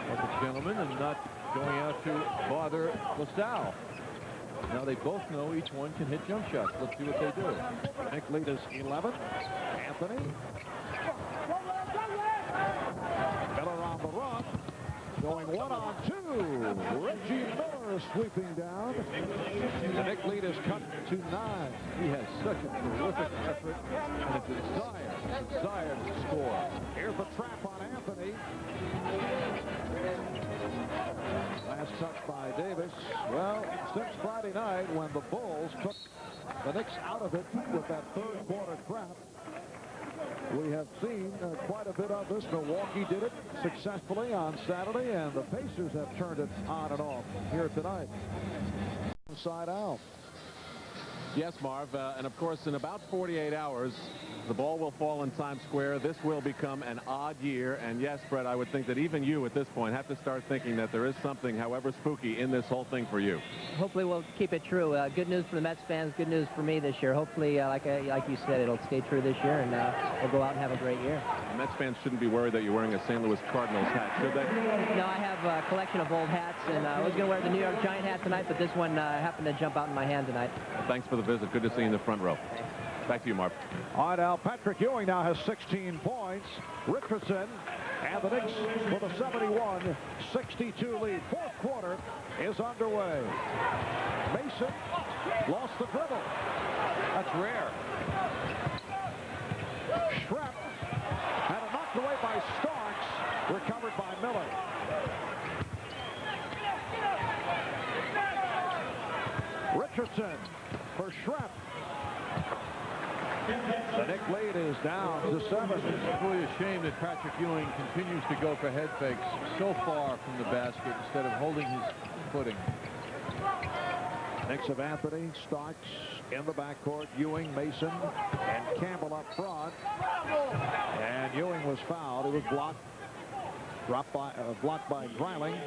like a gentleman and not going out to bother LaSalle. Now they both know each one can hit jump shots. Let's see what they do. Nick lead is 11. Anthony. Miller on the run. Going 1-on-2. Reggie Miller sweeping down. The Nick lead is cut to 9. He has such a terrific effort and a desire to score. Here's the trap on Anthony. Last touch by Davis. Well, since Friday night when the Bulls took the Knicks out of it with that third quarter trap, we have seen quite a bit of this. Milwaukee did it successfully on Saturday, and the Pacers have turned it on and off here tonight. Inside out. Yes, Marv, and of course in about 48 hours the ball will fall in Times Square. This will become an odd year, and yes, Brett, I would think that even you at this point have to start thinking that there is something, however spooky, in this whole thing for you. Hopefully we'll keep it true. Good news for the Mets fans, good news for me this year. Hopefully, like you said, it'll stay true this year, and we'll go out and have a great year. Mets fans shouldn't be worried that you're wearing a St. Louis Cardinals hat, should they? No, I have a collection of old hats, and I was going to wear the New York Giant hat tonight, but this one happened to jump out in my hand tonight. Well, thanks for the visit. Good to see you in the front row. Back to you, Marv. All right, now Patrick Ewing now has 16 points. Richardson and the Knicks with a 71-62 lead. Fourth quarter is underway. Mason lost the dribble. That's rare. Schrepp had it knocked away by Starks, recovered by Miller. Richardson for Schrepp. The Knick lead is down to 7. It's really a shame that Patrick Ewing continues to go for head fakes so far from the basket instead of holding his footing. Knicks of Anthony, Starks in the backcourt, Ewing, Mason, and Campbell up front. And Ewing was fouled. He was blocked by Greiling.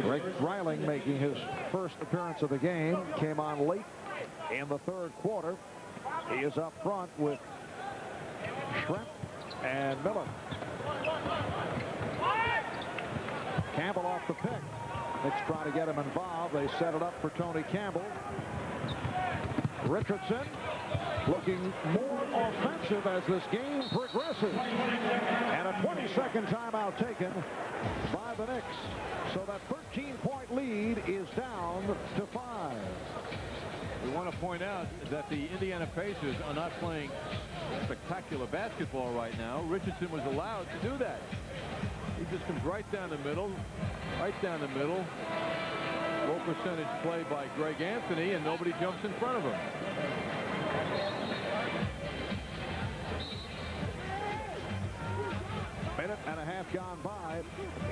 Rick Greiling making his first appearance of the game, came on late in the third quarter. He is up front with Schrepp and Miller. Campbell off the pick. Knicks try to get him involved. They set it up for Tony Campbell. Richardson looking more offensive as this game progresses. And a 20-second timeout taken by the Knicks. So that 13-point lead is down to 5. We want to point out that the Indiana Pacers are not playing spectacular basketball right now. Richardson was allowed to do that. He just comes right down the middle, Low percentage play by Greg Anthony, and nobody jumps in front of him. Minute and a half gone by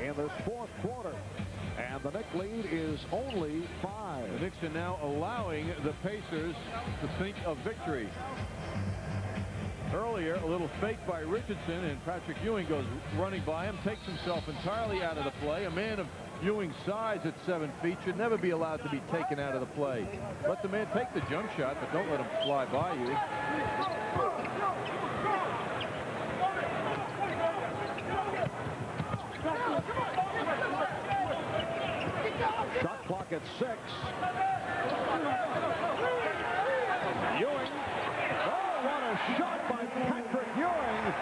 in this fourth quarter. And the Knicks lead is only 5. The Knicks are now allowing the Pacers to think of victory. earlier. A little fake by Richardson, and Patrick Ewing goes running by him, takes himself entirely out of the play. A man of Ewing's size at 7 feet should never be allowed to be taken out of the play. Let the man take the jump shot, but don't let him fly by you. Shot clock at 6. Ewing. Oh, what a shot by Patrick Ewing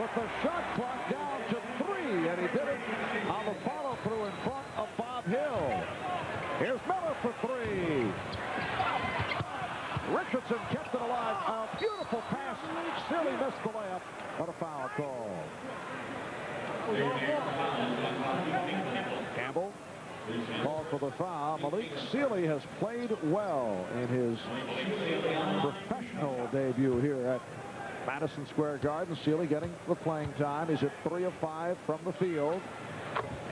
with the shot clock down to 3, and he did it on the follow-through in front of Bob Hill. Here's Miller for 3. Richardson kept it alive. A beautiful pass. Sealy missed the layup, but a foul call. Campbell called for the foul. Malik Sealy has played well in his professional debut here at Madison Square Garden. Sealy getting the playing time. He's at 3 of 5 from the field.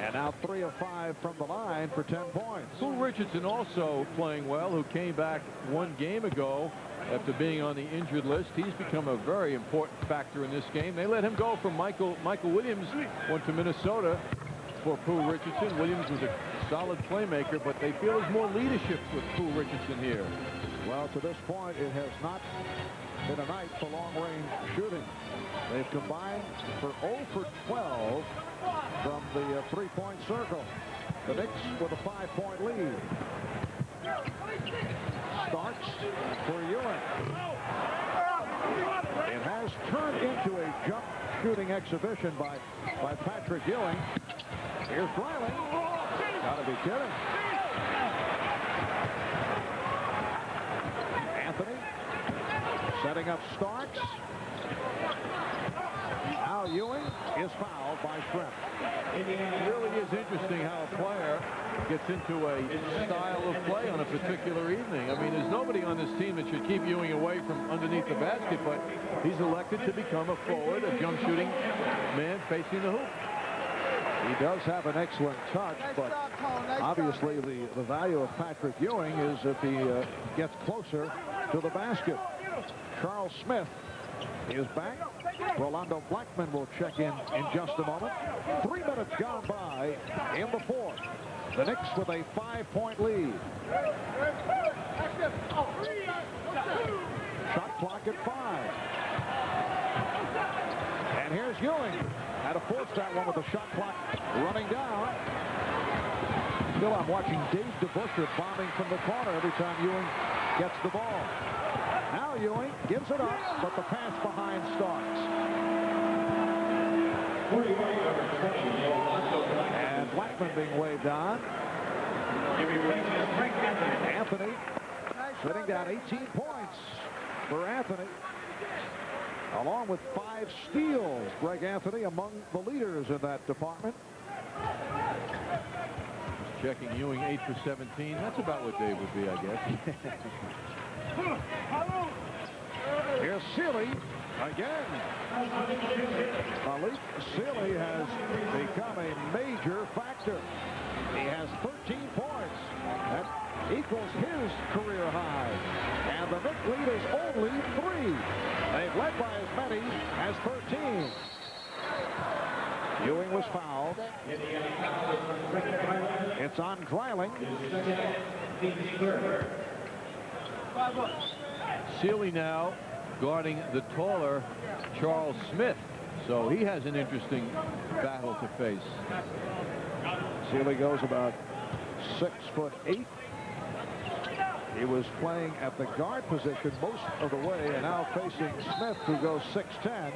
And now 3 of 5 from the line for 10 points. Pooh Richardson also playing well, who came back 1 game ago after being on the injured list. He's become a very important factor in this game. They let him go from Michael Williams, went to Minnesota for Pooh Richardson. Williams was a solid playmaker, but they feel there's more leadership with Pooh Richardson here. Well, to this point, it has not been a night for long-range shooting. They've combined for 0 for 12 from the three-point circle. The Knicks with a 5-point lead. Starks for Ewing. It has turned into a jump shooting exhibition by Patrick Ewing. Here's Riley. Gotta be kidding. Anthony setting up Starks. Now Ewing is fouled by Shrimp. It really is interesting how a player gets into a style of play on a particular evening. I mean, there's nobody on this team that should keep Ewing away from underneath the basket, but he's elected to become a forward, a jump shooting man facing the hoop. He does have an excellent touch, but obviously the value of Patrick Ewing is if he gets closer to the basket. Charles Smith is back. Rolando Blackman will check in just a moment. 3 minutes gone by in the 4th. The Knicks with a 5-point lead. Shot clock at 5. And here's Ewing. Had to force that one with the shot clock running down. Still, I'm watching Dave DeBuscher bombing from the corner every time Ewing gets the ball. Now Ewing gives it up, but the pass behind Starks. And Blackman being waved on. Anthony sitting down. 18 points for Anthony, along with 5 steals. Greg Anthony among the leaders in that department. Checking Ewing 8 for 17. That's about what Dave would be, I guess. Here's Sealy again. Malik Sealy has become a major factor. He has 13 points. That equals his career high. And the Knicks lead is only 3. They've led by as many as 13. Ewing was fouled. It's on Dreiling. Sealy now guarding the taller Charles Smith. So he has an interesting battle to face. Sealy goes about 6'8". He was playing at the guard position most of the way, and now facing Smith, who goes 6'10".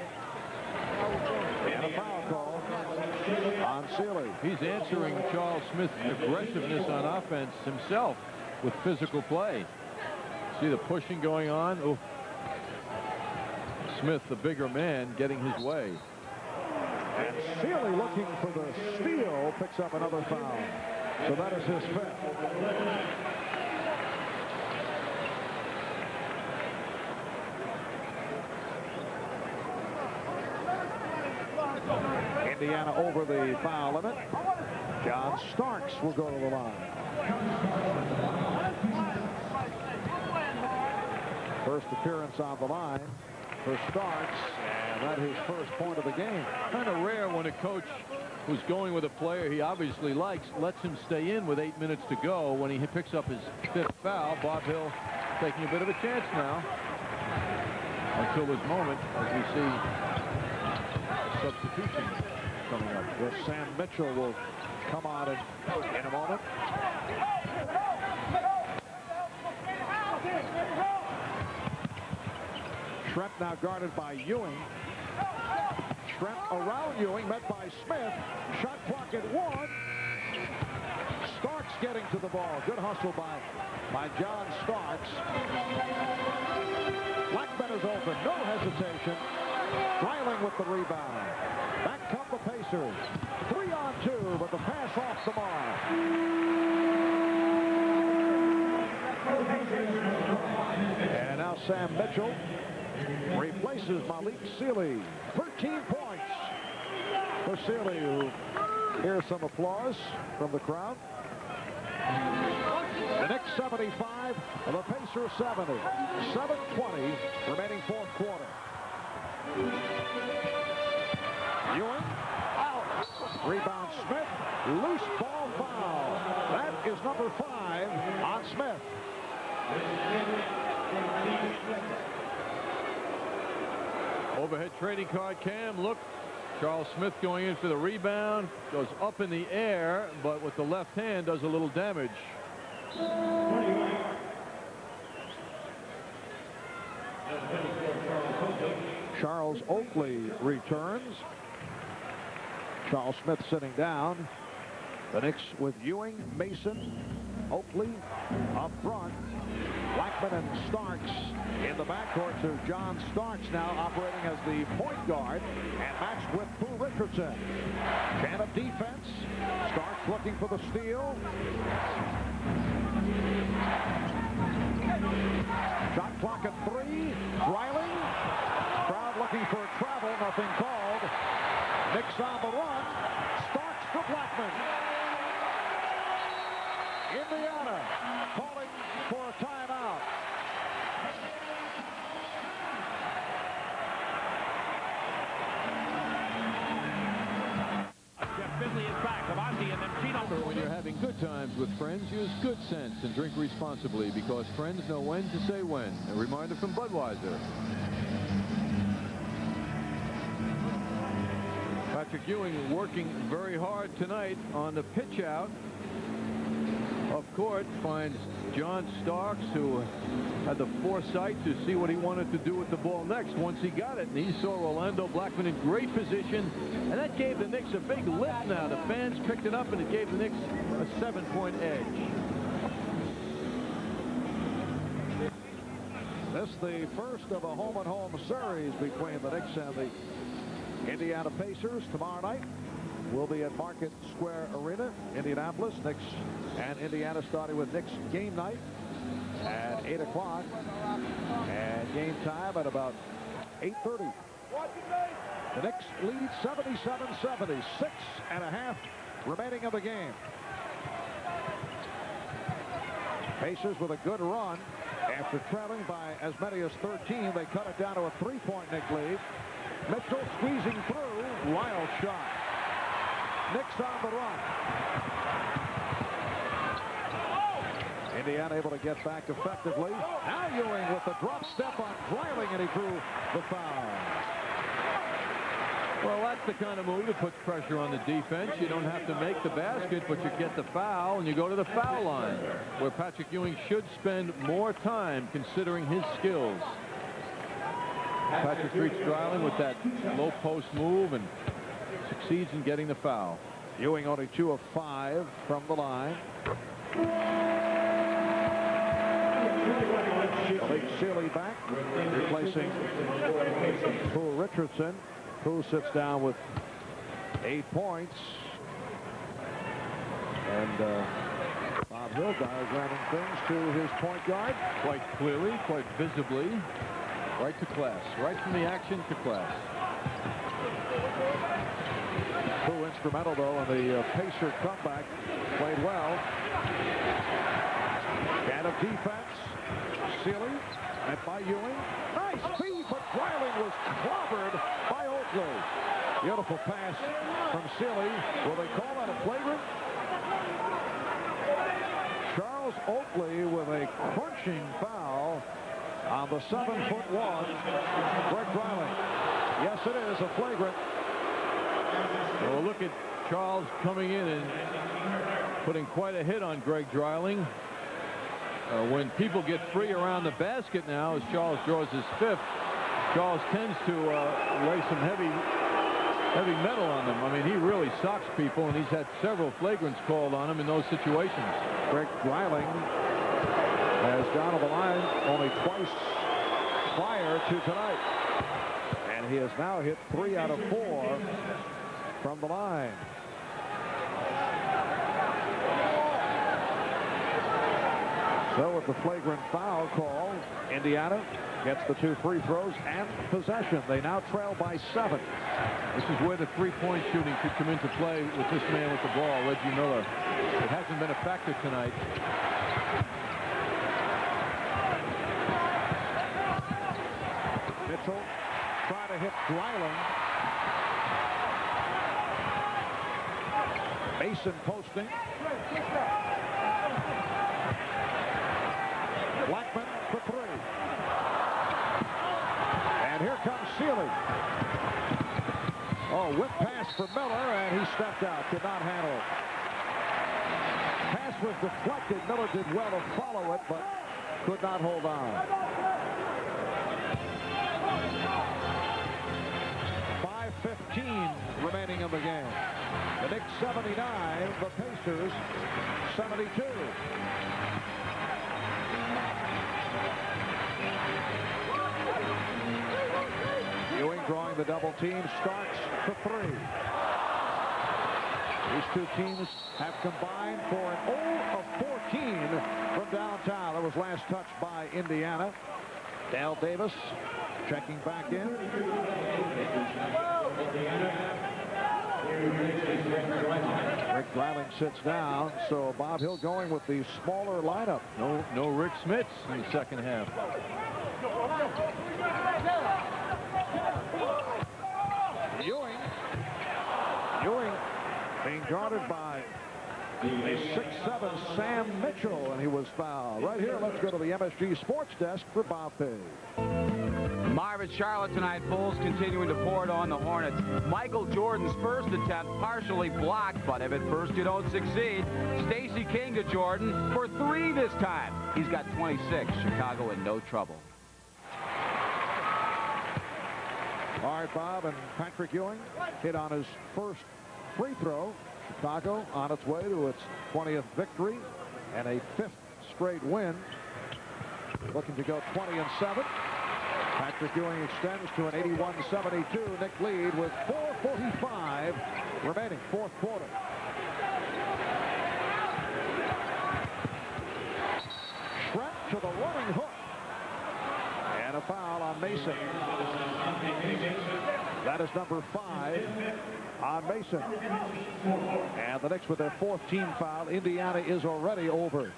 And a foul call on Sealy. He's answering Charles Smith's aggressiveness on offense himself with physical play. See the pushing going on? Oof. Smith, the bigger man, getting his way. And Sealy, looking for the steal, picks up another foul. So that is his 5th. Indiana over the foul limit. John Starks will go to the line. First appearance on the line for Starks, and that his first point of the game. Kind of rare when a coach who's going with a player he obviously likes lets him stay in with 8 minutes to go. When he picks up his 5th foul, Bob Hill taking a bit of a chance now until this moment as we see substitution coming up. Yes, Sam Mitchell will come on in a moment. Trent now guarded by Ewing. Trent around Ewing, met by Smith. Shot clock at 1. Starks getting to the ball. Good hustle by John Starks. Blackman is open. No hesitation. Dreiling with the rebound. Back come the Pacers. 3-on-2, but the pass off the mark. And now Sam Mitchell replaces Malik Sealy. 13 points for Sealy, who hears some applause from the crowd. The Knicks 75, and the Pacers 70. 7:20 remaining fourth quarter. Ewing out. Rebound Smith. Loose ball foul. That is number 5 on Smith. Overhead trading card cam. Look, Charles Smith going in for the rebound. Goes up in the air, but with the left hand does a little damage. Charles Oakley returns. Charles Smith sitting down. The Knicks with Ewing, Mason, Oakley up front. Blackman and Starks in the backcourt to John Starks, now operating as the point guard and matched with Pooh Richardson. Can of defense. Starks looking for the steal. Shot clock at 3. Dreiling. Crowd looking for a travel. Nothing called. Knicks on the run. Starks for Blackman. Indiana calling for a timeout. When you're having good times with friends, use good sense and drink responsibly, because friends know when to say when. A reminder from Budweiser. Patrick Ewing working very hard tonight on the pitch out of court. Finds John Starks, who had the foresight to see what he wanted to do with the ball next once he got it, and he saw Orlando Blackman in great position, and that gave the Knicks a big lift now. The fans picked it up, and it gave the Knicks a 7-point edge. This the first of a home-and-home series between the Knicks and the Indiana Pacers. Tomorrow night will be at Market Square Arena, Indianapolis. Knicks and Indiana starting with Knicks game night at 8 o'clock, and game time at about 8:30. The Knicks lead 77-70, 6.5 remaining of the game. Pacers with a good run. After trailing by as many as 13, they cut it down to a 3-point Knicks lead. Mitchell squeezing through. Wild shot. Knicks on the run. Indiana able to get back effectively. Now Ewing with the drop step on Dreiling, and he drew the foul. Well, that's the kind of move that puts pressure on the defense. You don't have to make the basket, but you get the foul, and you go to the foul line, where Patrick Ewing should spend more time considering his skills. Patrick treats Dreiling with that low post move and succeeds in getting the foul. Ewing only 2 of 5 from the line. Malik Sealy back, replacing Pooh Richardson. Pooh sits down with 8 points. And Bob Hill diagramming things to his point guard. Quite clearly, quite visibly. Right to class. Right from the action to class. Pooh instrumental, though, in the Pacer comeback. Played well. Can of defense. Sealy met by Ewing. Nice feed but Dreiling was clobbered by Oakley. Beautiful pass from Sealy. Will they call that a flagrant? Charles Oakley with a crunching foul on the 7'1" Greg Dreiling. Yes, it is a flagrant. Well, look at Charles coming in and putting quite a hit on Greg Dreiling. When people get free around the basket now, as Charles draws his fifth, Charles tends to lay some heavy metal on them. I mean, he really socks people, and he's had several flagrants called on him in those situations. Greg Dreiling has gone to the line only twice prior to tonight. And he has now hit 3 out of 4 from the line. So with the flagrant foul call, Indiana gets the 2 free throws and possession. They now trail by 7. This is where the three-point shooting could come into play with this man with the ball, Reggie Miller. It hasn't been a factor tonight. Mitchell trying to hit Dreiling. Mason posting. Blackman for 3. And here comes Sealy. Oh, whip pass for Miller, and he stepped out. Could not handle it. Pass was deflected. Miller did well to follow it, but could not hold on. 5:15 remaining in the game. The Knicks 79, the Pacers 72. Ewing drawing the double team, starts for 3. These two teams have combined for an 0 of 14 from downtown. That was last touched by Indiana. Dale Davis checking back in. Rick Dreiling sits down, so Bob Hill going with the smaller lineup. No Rick Smits in the second half. Ewing being guarded by a 6'7" Sam Mitchell, and he was fouled. Right here, let's go to the MSG Sports Desk for Bob Page. Marv, it's Charlotte tonight. Bulls continuing to pour it on the Hornets. Michael Jordan's first attempt partially blocked, but if at first you don't succeed, Stacey King to Jordan for 3 this time. He's got 26. Chicago in no trouble. All right, Bob, and Patrick Ewing hit on his first free throw. Chicago on its way to its 20th victory and a 5th straight win. Looking to go 20-7. Patrick Ewing extends to an 81-72 Knick lead with 4:45 remaining, 4th quarter. Trent to the running hook. And a foul on Mason. That is number 5 on Mason. And the Knicks with their 4th team foul. Indiana is already over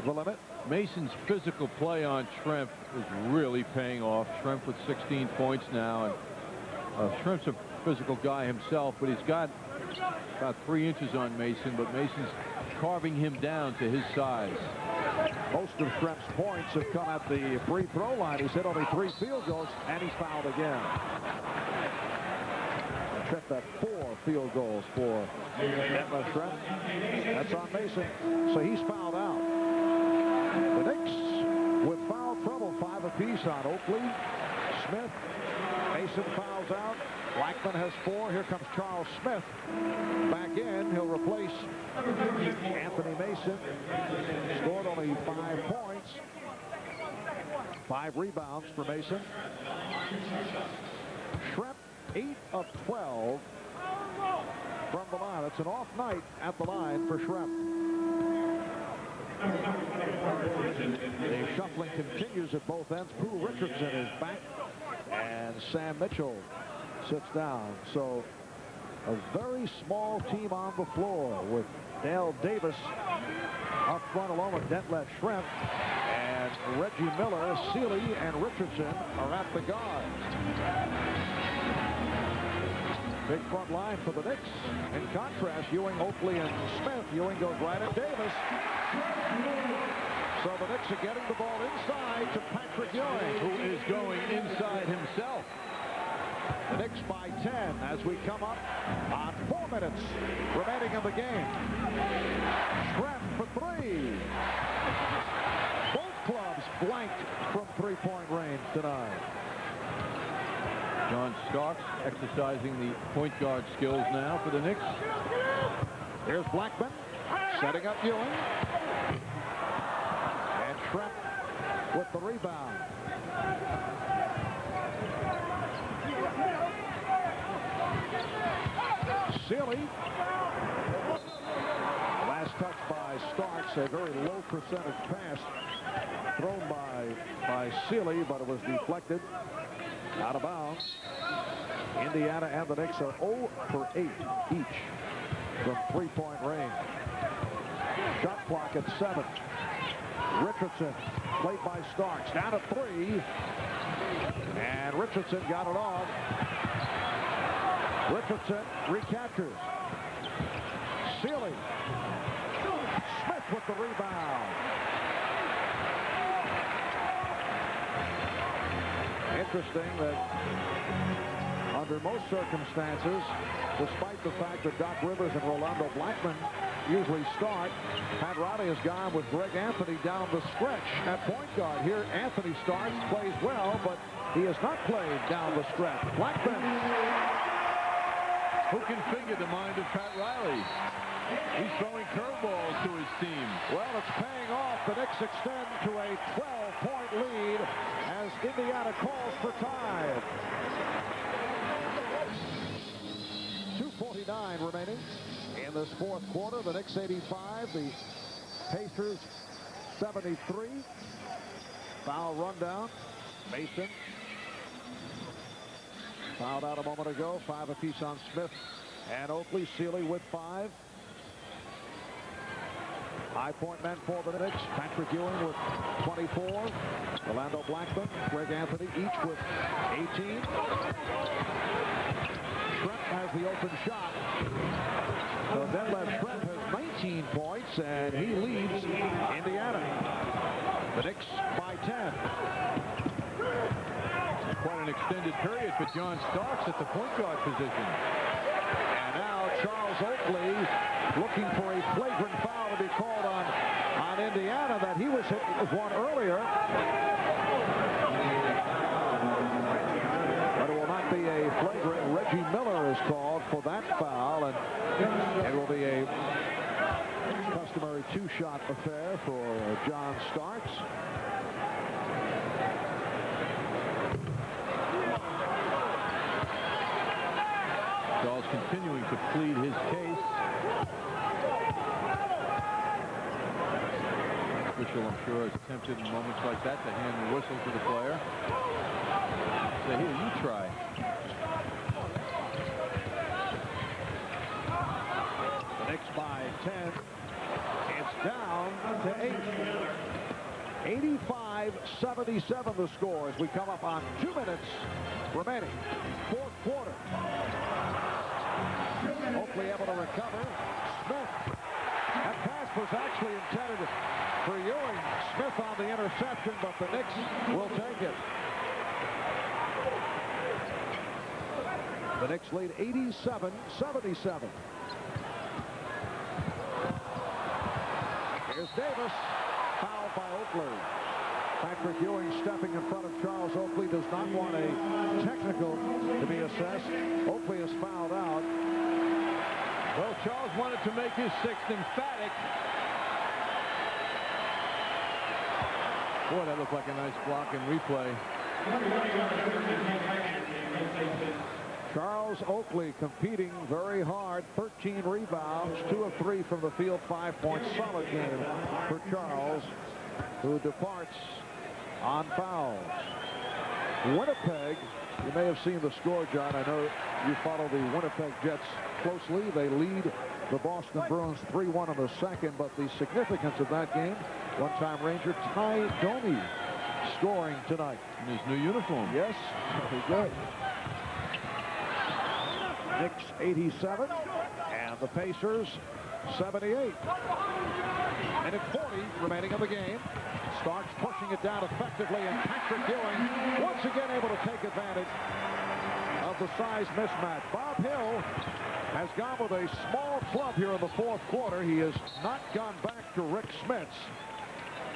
the limit. Mason's physical play on Schrempf is really paying off. Schrempf with 16 points now. And Schrempf's a physical guy himself, but he's got about 3 inches on Mason, but Mason's carving him down to his size. Most of Schrempf's points have come at the free throw line. He's hit only 3 field goals, and he's fouled again. Check that 4 field goals for Emma Schrempf. That's on Mason. So he's fouled out. The Knicks with foul trouble, 5 apiece on Oakley, Smith. Mason fouls out. Blackman has 4. Here comes Charles Smith back in. He'll replace Anthony Mason. Scored only 5 points. 5 rebounds for Mason. Schrempf 8 of 12 from the line. It's an off night at the line for Schrempf. The shuffling continues at both ends. Pooh Richardson is back, and Sam Mitchell sits down. So a very small team on the floor with Dale Davis Up front along with Detlef Schrempf and Reggie Miller, Seeley, and Richardson are at the guard. Big front line for the Knicks. In contrast, Ewing, Oakley, and Smith. Ewing goes right at Davis. So the Knicks are getting the ball inside to Patrick Ewing, who is going inside himself. The Knicks by 10 as we come up on 4 minutes remaining in the game. Schrempf for 3. Both clubs blanked from three-point range tonight. John Starks exercising the point guard skills now for the Knicks. Here's Blackman setting up Ewing. And Schrempf with the rebound. Seeley. Last touch by Starks, a very low percentage pass thrown by Seeley, but it was deflected out of bounds. Indiana and the Knicks are 0 for 8 each from three-point range. Shot clock at 7. Richardson played by Starks down to 3, and Richardson got it off. Richardson recaptures. Seeley. Smith with the rebound. Interesting that under most circumstances, despite the fact that Doc Rivers and Rolando Blackman usually start, Pat Riley has gone with Greg Anthony down the stretch at point guard. Here Anthony starts, plays well, but he has not played down the stretch. Blackman. Who can figure the mind of Pat Riley? He's throwing curveballs to his team. Well, it's paying off. The Knicks extend to a 12-point lead as Indiana calls for time. 2:49 remaining in this fourth quarter. The Knicks 85, the Pacers 73. Foul rundown. Mason fouled out a moment ago. 5 apiece on Smith and Oakley. Seeley with 5. High point men for the Knicks. Patrick Ewing with 24. Rolando Blackman, Greg Anthony, each with 18. Schrempf has the open shot. So Detlef Schrempf has 19 points, and he leads Indiana. The Knicks by 10. Quite an extended period for John Starks at the point guard position. And now Charles Oakley looking for a flagrant foul to be called on Indiana that he was hit with one earlier. But it will not be a flagrant. Reggie Miller is called for that foul, and it will be a customary 2-shot affair for John Starks. Charles continuing to plead his case. Official, I'm sure, is tempted in moments like that to hand the whistle to the player. Say, here, you try. The Knicks by 10. It's down to 8. 85-77 the score as we come up on 2 minutes remaining. Fourth quarter. Oakley able to recover. Smith. That pass was actually intended for Ewing. Smith on the interception, but the Knicks will take it. The Knicks lead 87-77. Here's Davis. Fouled by Oakley. Patrick Ewing stepping in front of Charles Oakley. Does not want a technical to be assessed. Oakley is fouled out. Well, Charles wanted to make his 6th emphatic. Boy, that looked like a nice block and replay. Charles Oakley competing very hard. 13 rebounds, 2 of 3 from the field, 5 points. Solid game for Charles, who departs on fouls. Winnipeg You may have seen the score, John. I know you follow the Winnipeg Jets closely. They lead the Boston Bruins 3-1 in the second, but the significance of that game, one-time Ranger Ty Domi scoring tonight. In his new uniform. Yes, very good. Knicks 87, and the Pacers 78. Minute 40 remaining of the game. Starks pushing it down effectively, and Patrick Ewing once again able to take advantage of the size mismatch. Bob Hill has gone with a small club here in the fourth quarter. He has not gone back to Rick Smits.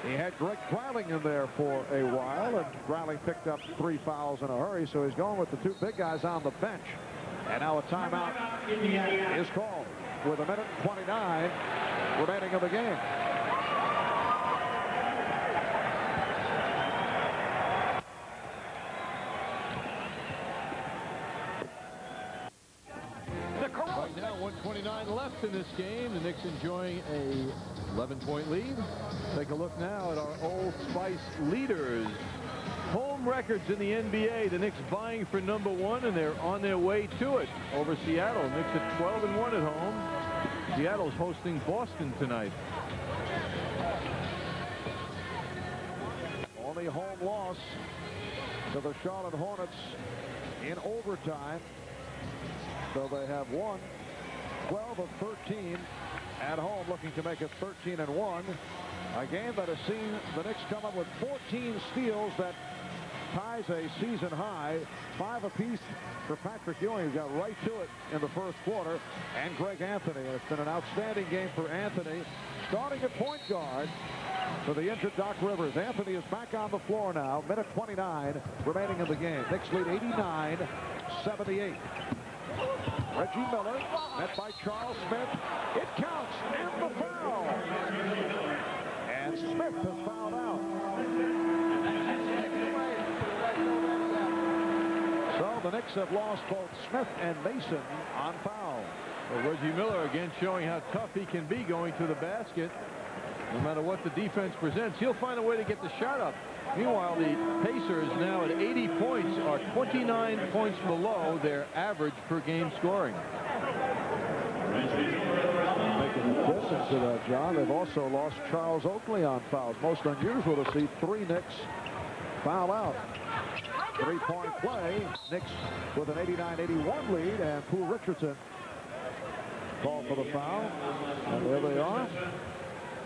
He had Greg Greiling in there for a while, and Greiling picked up 3 fouls in a hurry, so he's going with the 2 big guys on the bench. And now a timeout is called with a minute 29 remaining of the game. Right now, 1:29 left in this game. The Knicks enjoying a 11-point lead. Take a look now at our Old Spice leaders. Home records in the NBA. The Knicks vying for #1, and they're on their way to it over Seattle. Knicks at 12-1 at home. Seattle's hosting Boston tonight. Only home loss to the Charlotte Hornets in overtime. So they have won 12 of 13 at home, looking to make it 13-1. A game that has seen the Knicks come up with 14 steals that ties a season high. 5 apiece for Patrick Ewing, who got right to it in the first quarter, and Greg Anthony. And it's been an outstanding game for Anthony, starting at point guard for the injured Doc Rivers. Anthony is back on the floor now. Minute 29 remaining in the game. Knicks lead 89-78. Reggie Miller met by Charles Smith. It counts, and the foul. And Smith has fouled out. So the Knicks have lost both Smith and Mason on foul. Well, Reggie Miller again showing how tough he can be going to the basket. No matter what the defense presents, he'll find a way to get the shot up. Meanwhile, the Pacers now at 80 points are 29 points below their average per game scoring. Making a distance to that, John. They've also lost Charles Oakley on fouls. Most unusual to see 3 Knicks foul out. 3-point play. Knicks with an 89-81 lead, and Poole Richardson called for the foul. And there they are.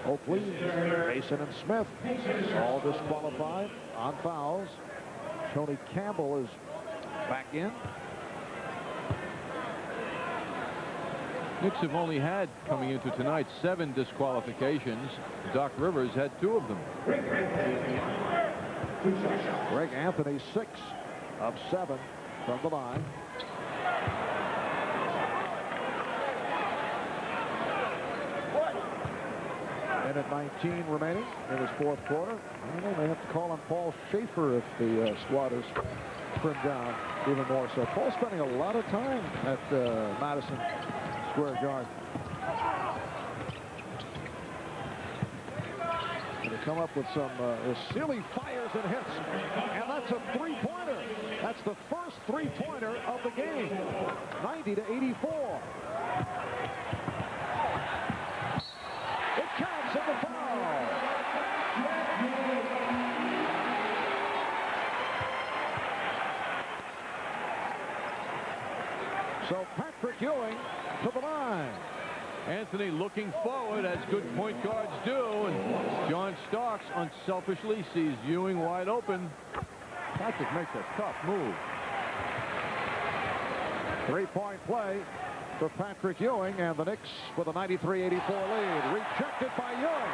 Oakley, Mason, and Smith all disqualified on fouls. Tony Campbell is back in. Knicks have only had, coming into tonight, 7 disqualifications. Doc Rivers had 2 of them. Greg Anthony, 6 of 7 from the line. Minute 19 remaining in his fourth quarter. I don't know, they have to call on Paul Schaefer if the squad is trimmed down even more so. Paul's spending a lot of time at Madison Square Garden. Going to come up with some silly fires and hits. And that's a 3-pointer. That's the first 3-pointer of the game. 90-84. It counts in the foul. So Patrick Ewing to the line. Anthony looking forward, as good point guards do, and John Starks unselfishly sees Ewing wide open. Patrick makes a tough move. 3-point play for Patrick Ewing, and the Knicks with a 93-84 lead. Rejected by Ewing.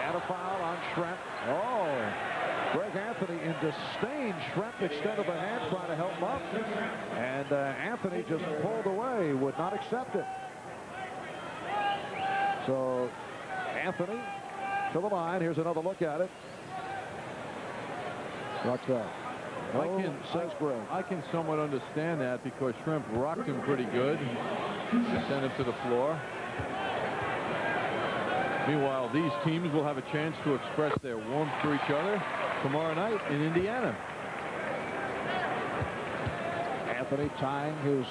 And a foul on Schrempf. Oh, Greg Anthony in disdain. Schrempf extended the hand trying to help him up, and Anthony just pulled away, would not accept it. So Anthony to the line. Here's another look at it. Watch that. Says Greg. I can somewhat understand that because Schrempf rocked him pretty good. Sent him to the floor. Meanwhile, these teams will have a chance to express their warmth for each other tomorrow night in Indiana. Anthony tying his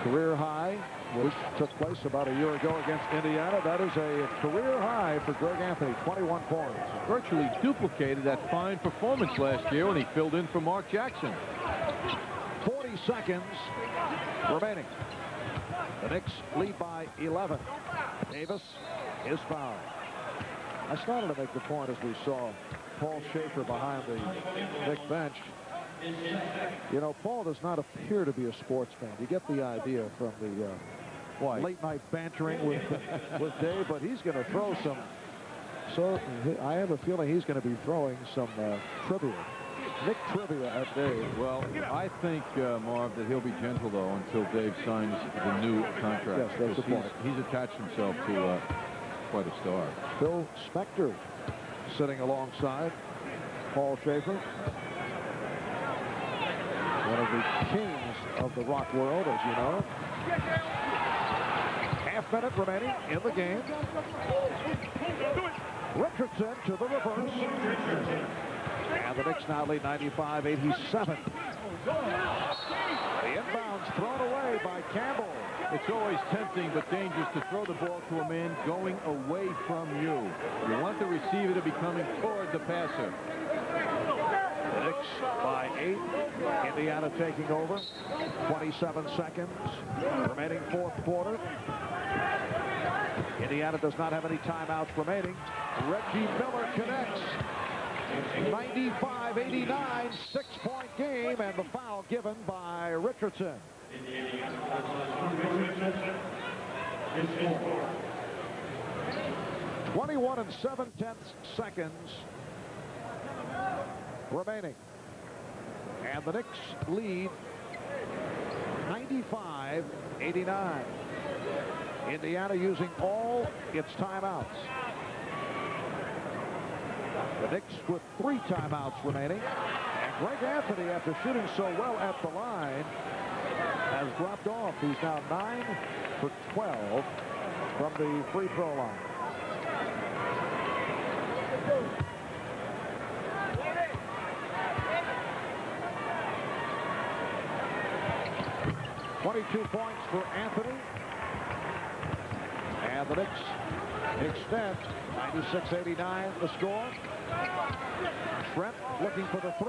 career high, which took place about a year ago against Indiana. That is a career high for Greg Anthony, 21 points. Virtually duplicated that fine performance last year when he filled in for Mark Jackson. 40 seconds remaining. The Knicks lead by 11. Davis is fouled. I started to make the point as we saw Paul Schaefer behind the Knicks bench. You know, Paul does not appear to be a sports fan. You get the idea from the late night bantering with Dave, but he's going to throw some. So I have a feeling he's going to be throwing some trivia. Nick trivia at Dave. Well, I think, Marv, that he'll be gentle, though, until Dave signs the new contract. Yes, that's the point. He's attached himself to quite a star. Phil Spector sitting alongside Paul Schaefer. One of the kings of the rock world, as you know. Half-minute remaining in the game. Richardson to the reverse. And the Knicks now lead 95-87. The inbound's thrown away by Campbell. It's always tempting but dangerous to throw the ball to a man going away from you. You want the receiver to be coming toward the passer. The Knicks by 8. Indiana taking over. 27 seconds remaining fourth quarter. Indiana does not have any timeouts remaining. Reggie Miller connects. 95-89, 6-point game, and the foul given by Richardson. 21 7/10 seconds remaining. And the Knicks lead 95-89. Indiana using all its timeouts. The Knicks with 3 timeouts remaining. And Greg Anthony, after shooting so well at the line, has dropped off. He's now 9 for 12 from the free throw line. .22 points for Anthony. And the Knicks extend 96-89 the score. Trent looking for the 3.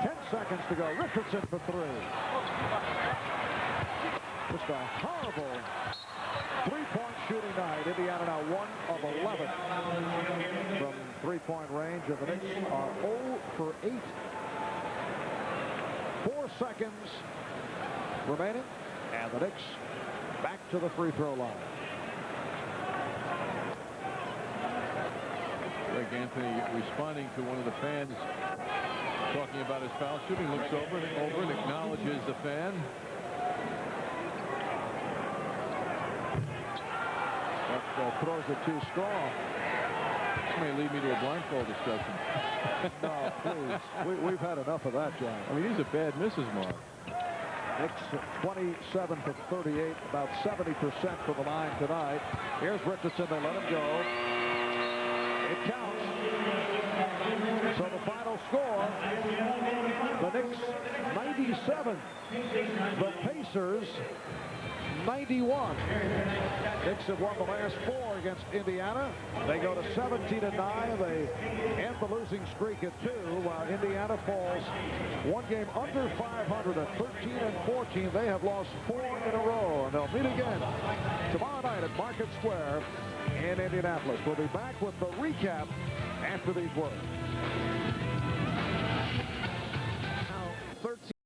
10 seconds to go. Richardson for 3. Just a horrible 3-point shooting night. Indiana now 1 of 11 from 3-point range, and the Knicks are 0 for 8. 4 seconds remaining, and the Knicks back to the free throw line. Greg Anthony responding to one of the fans talking about his foul shooting, looks over and acknowledges the fan. That throws it too strong. This may lead me to a blindfold discussion. No, please. We've had enough of that, John. I mean, these are bad misses, Mark. Knicks 27 for 38, about 70% for the line tonight. Here's Richardson. They let him go. It counts. So the final score, the Knicks 97, the Pacers 91. Knicks have won the last 4 against Indiana. They go to 17-9. They end the losing streak at 2, while Indiana falls 1 game under 500 at 13-14. They have lost 4 in a row, and they'll meet again tomorrow night at Market Square in Indianapolis. We'll be back with the recap after these words.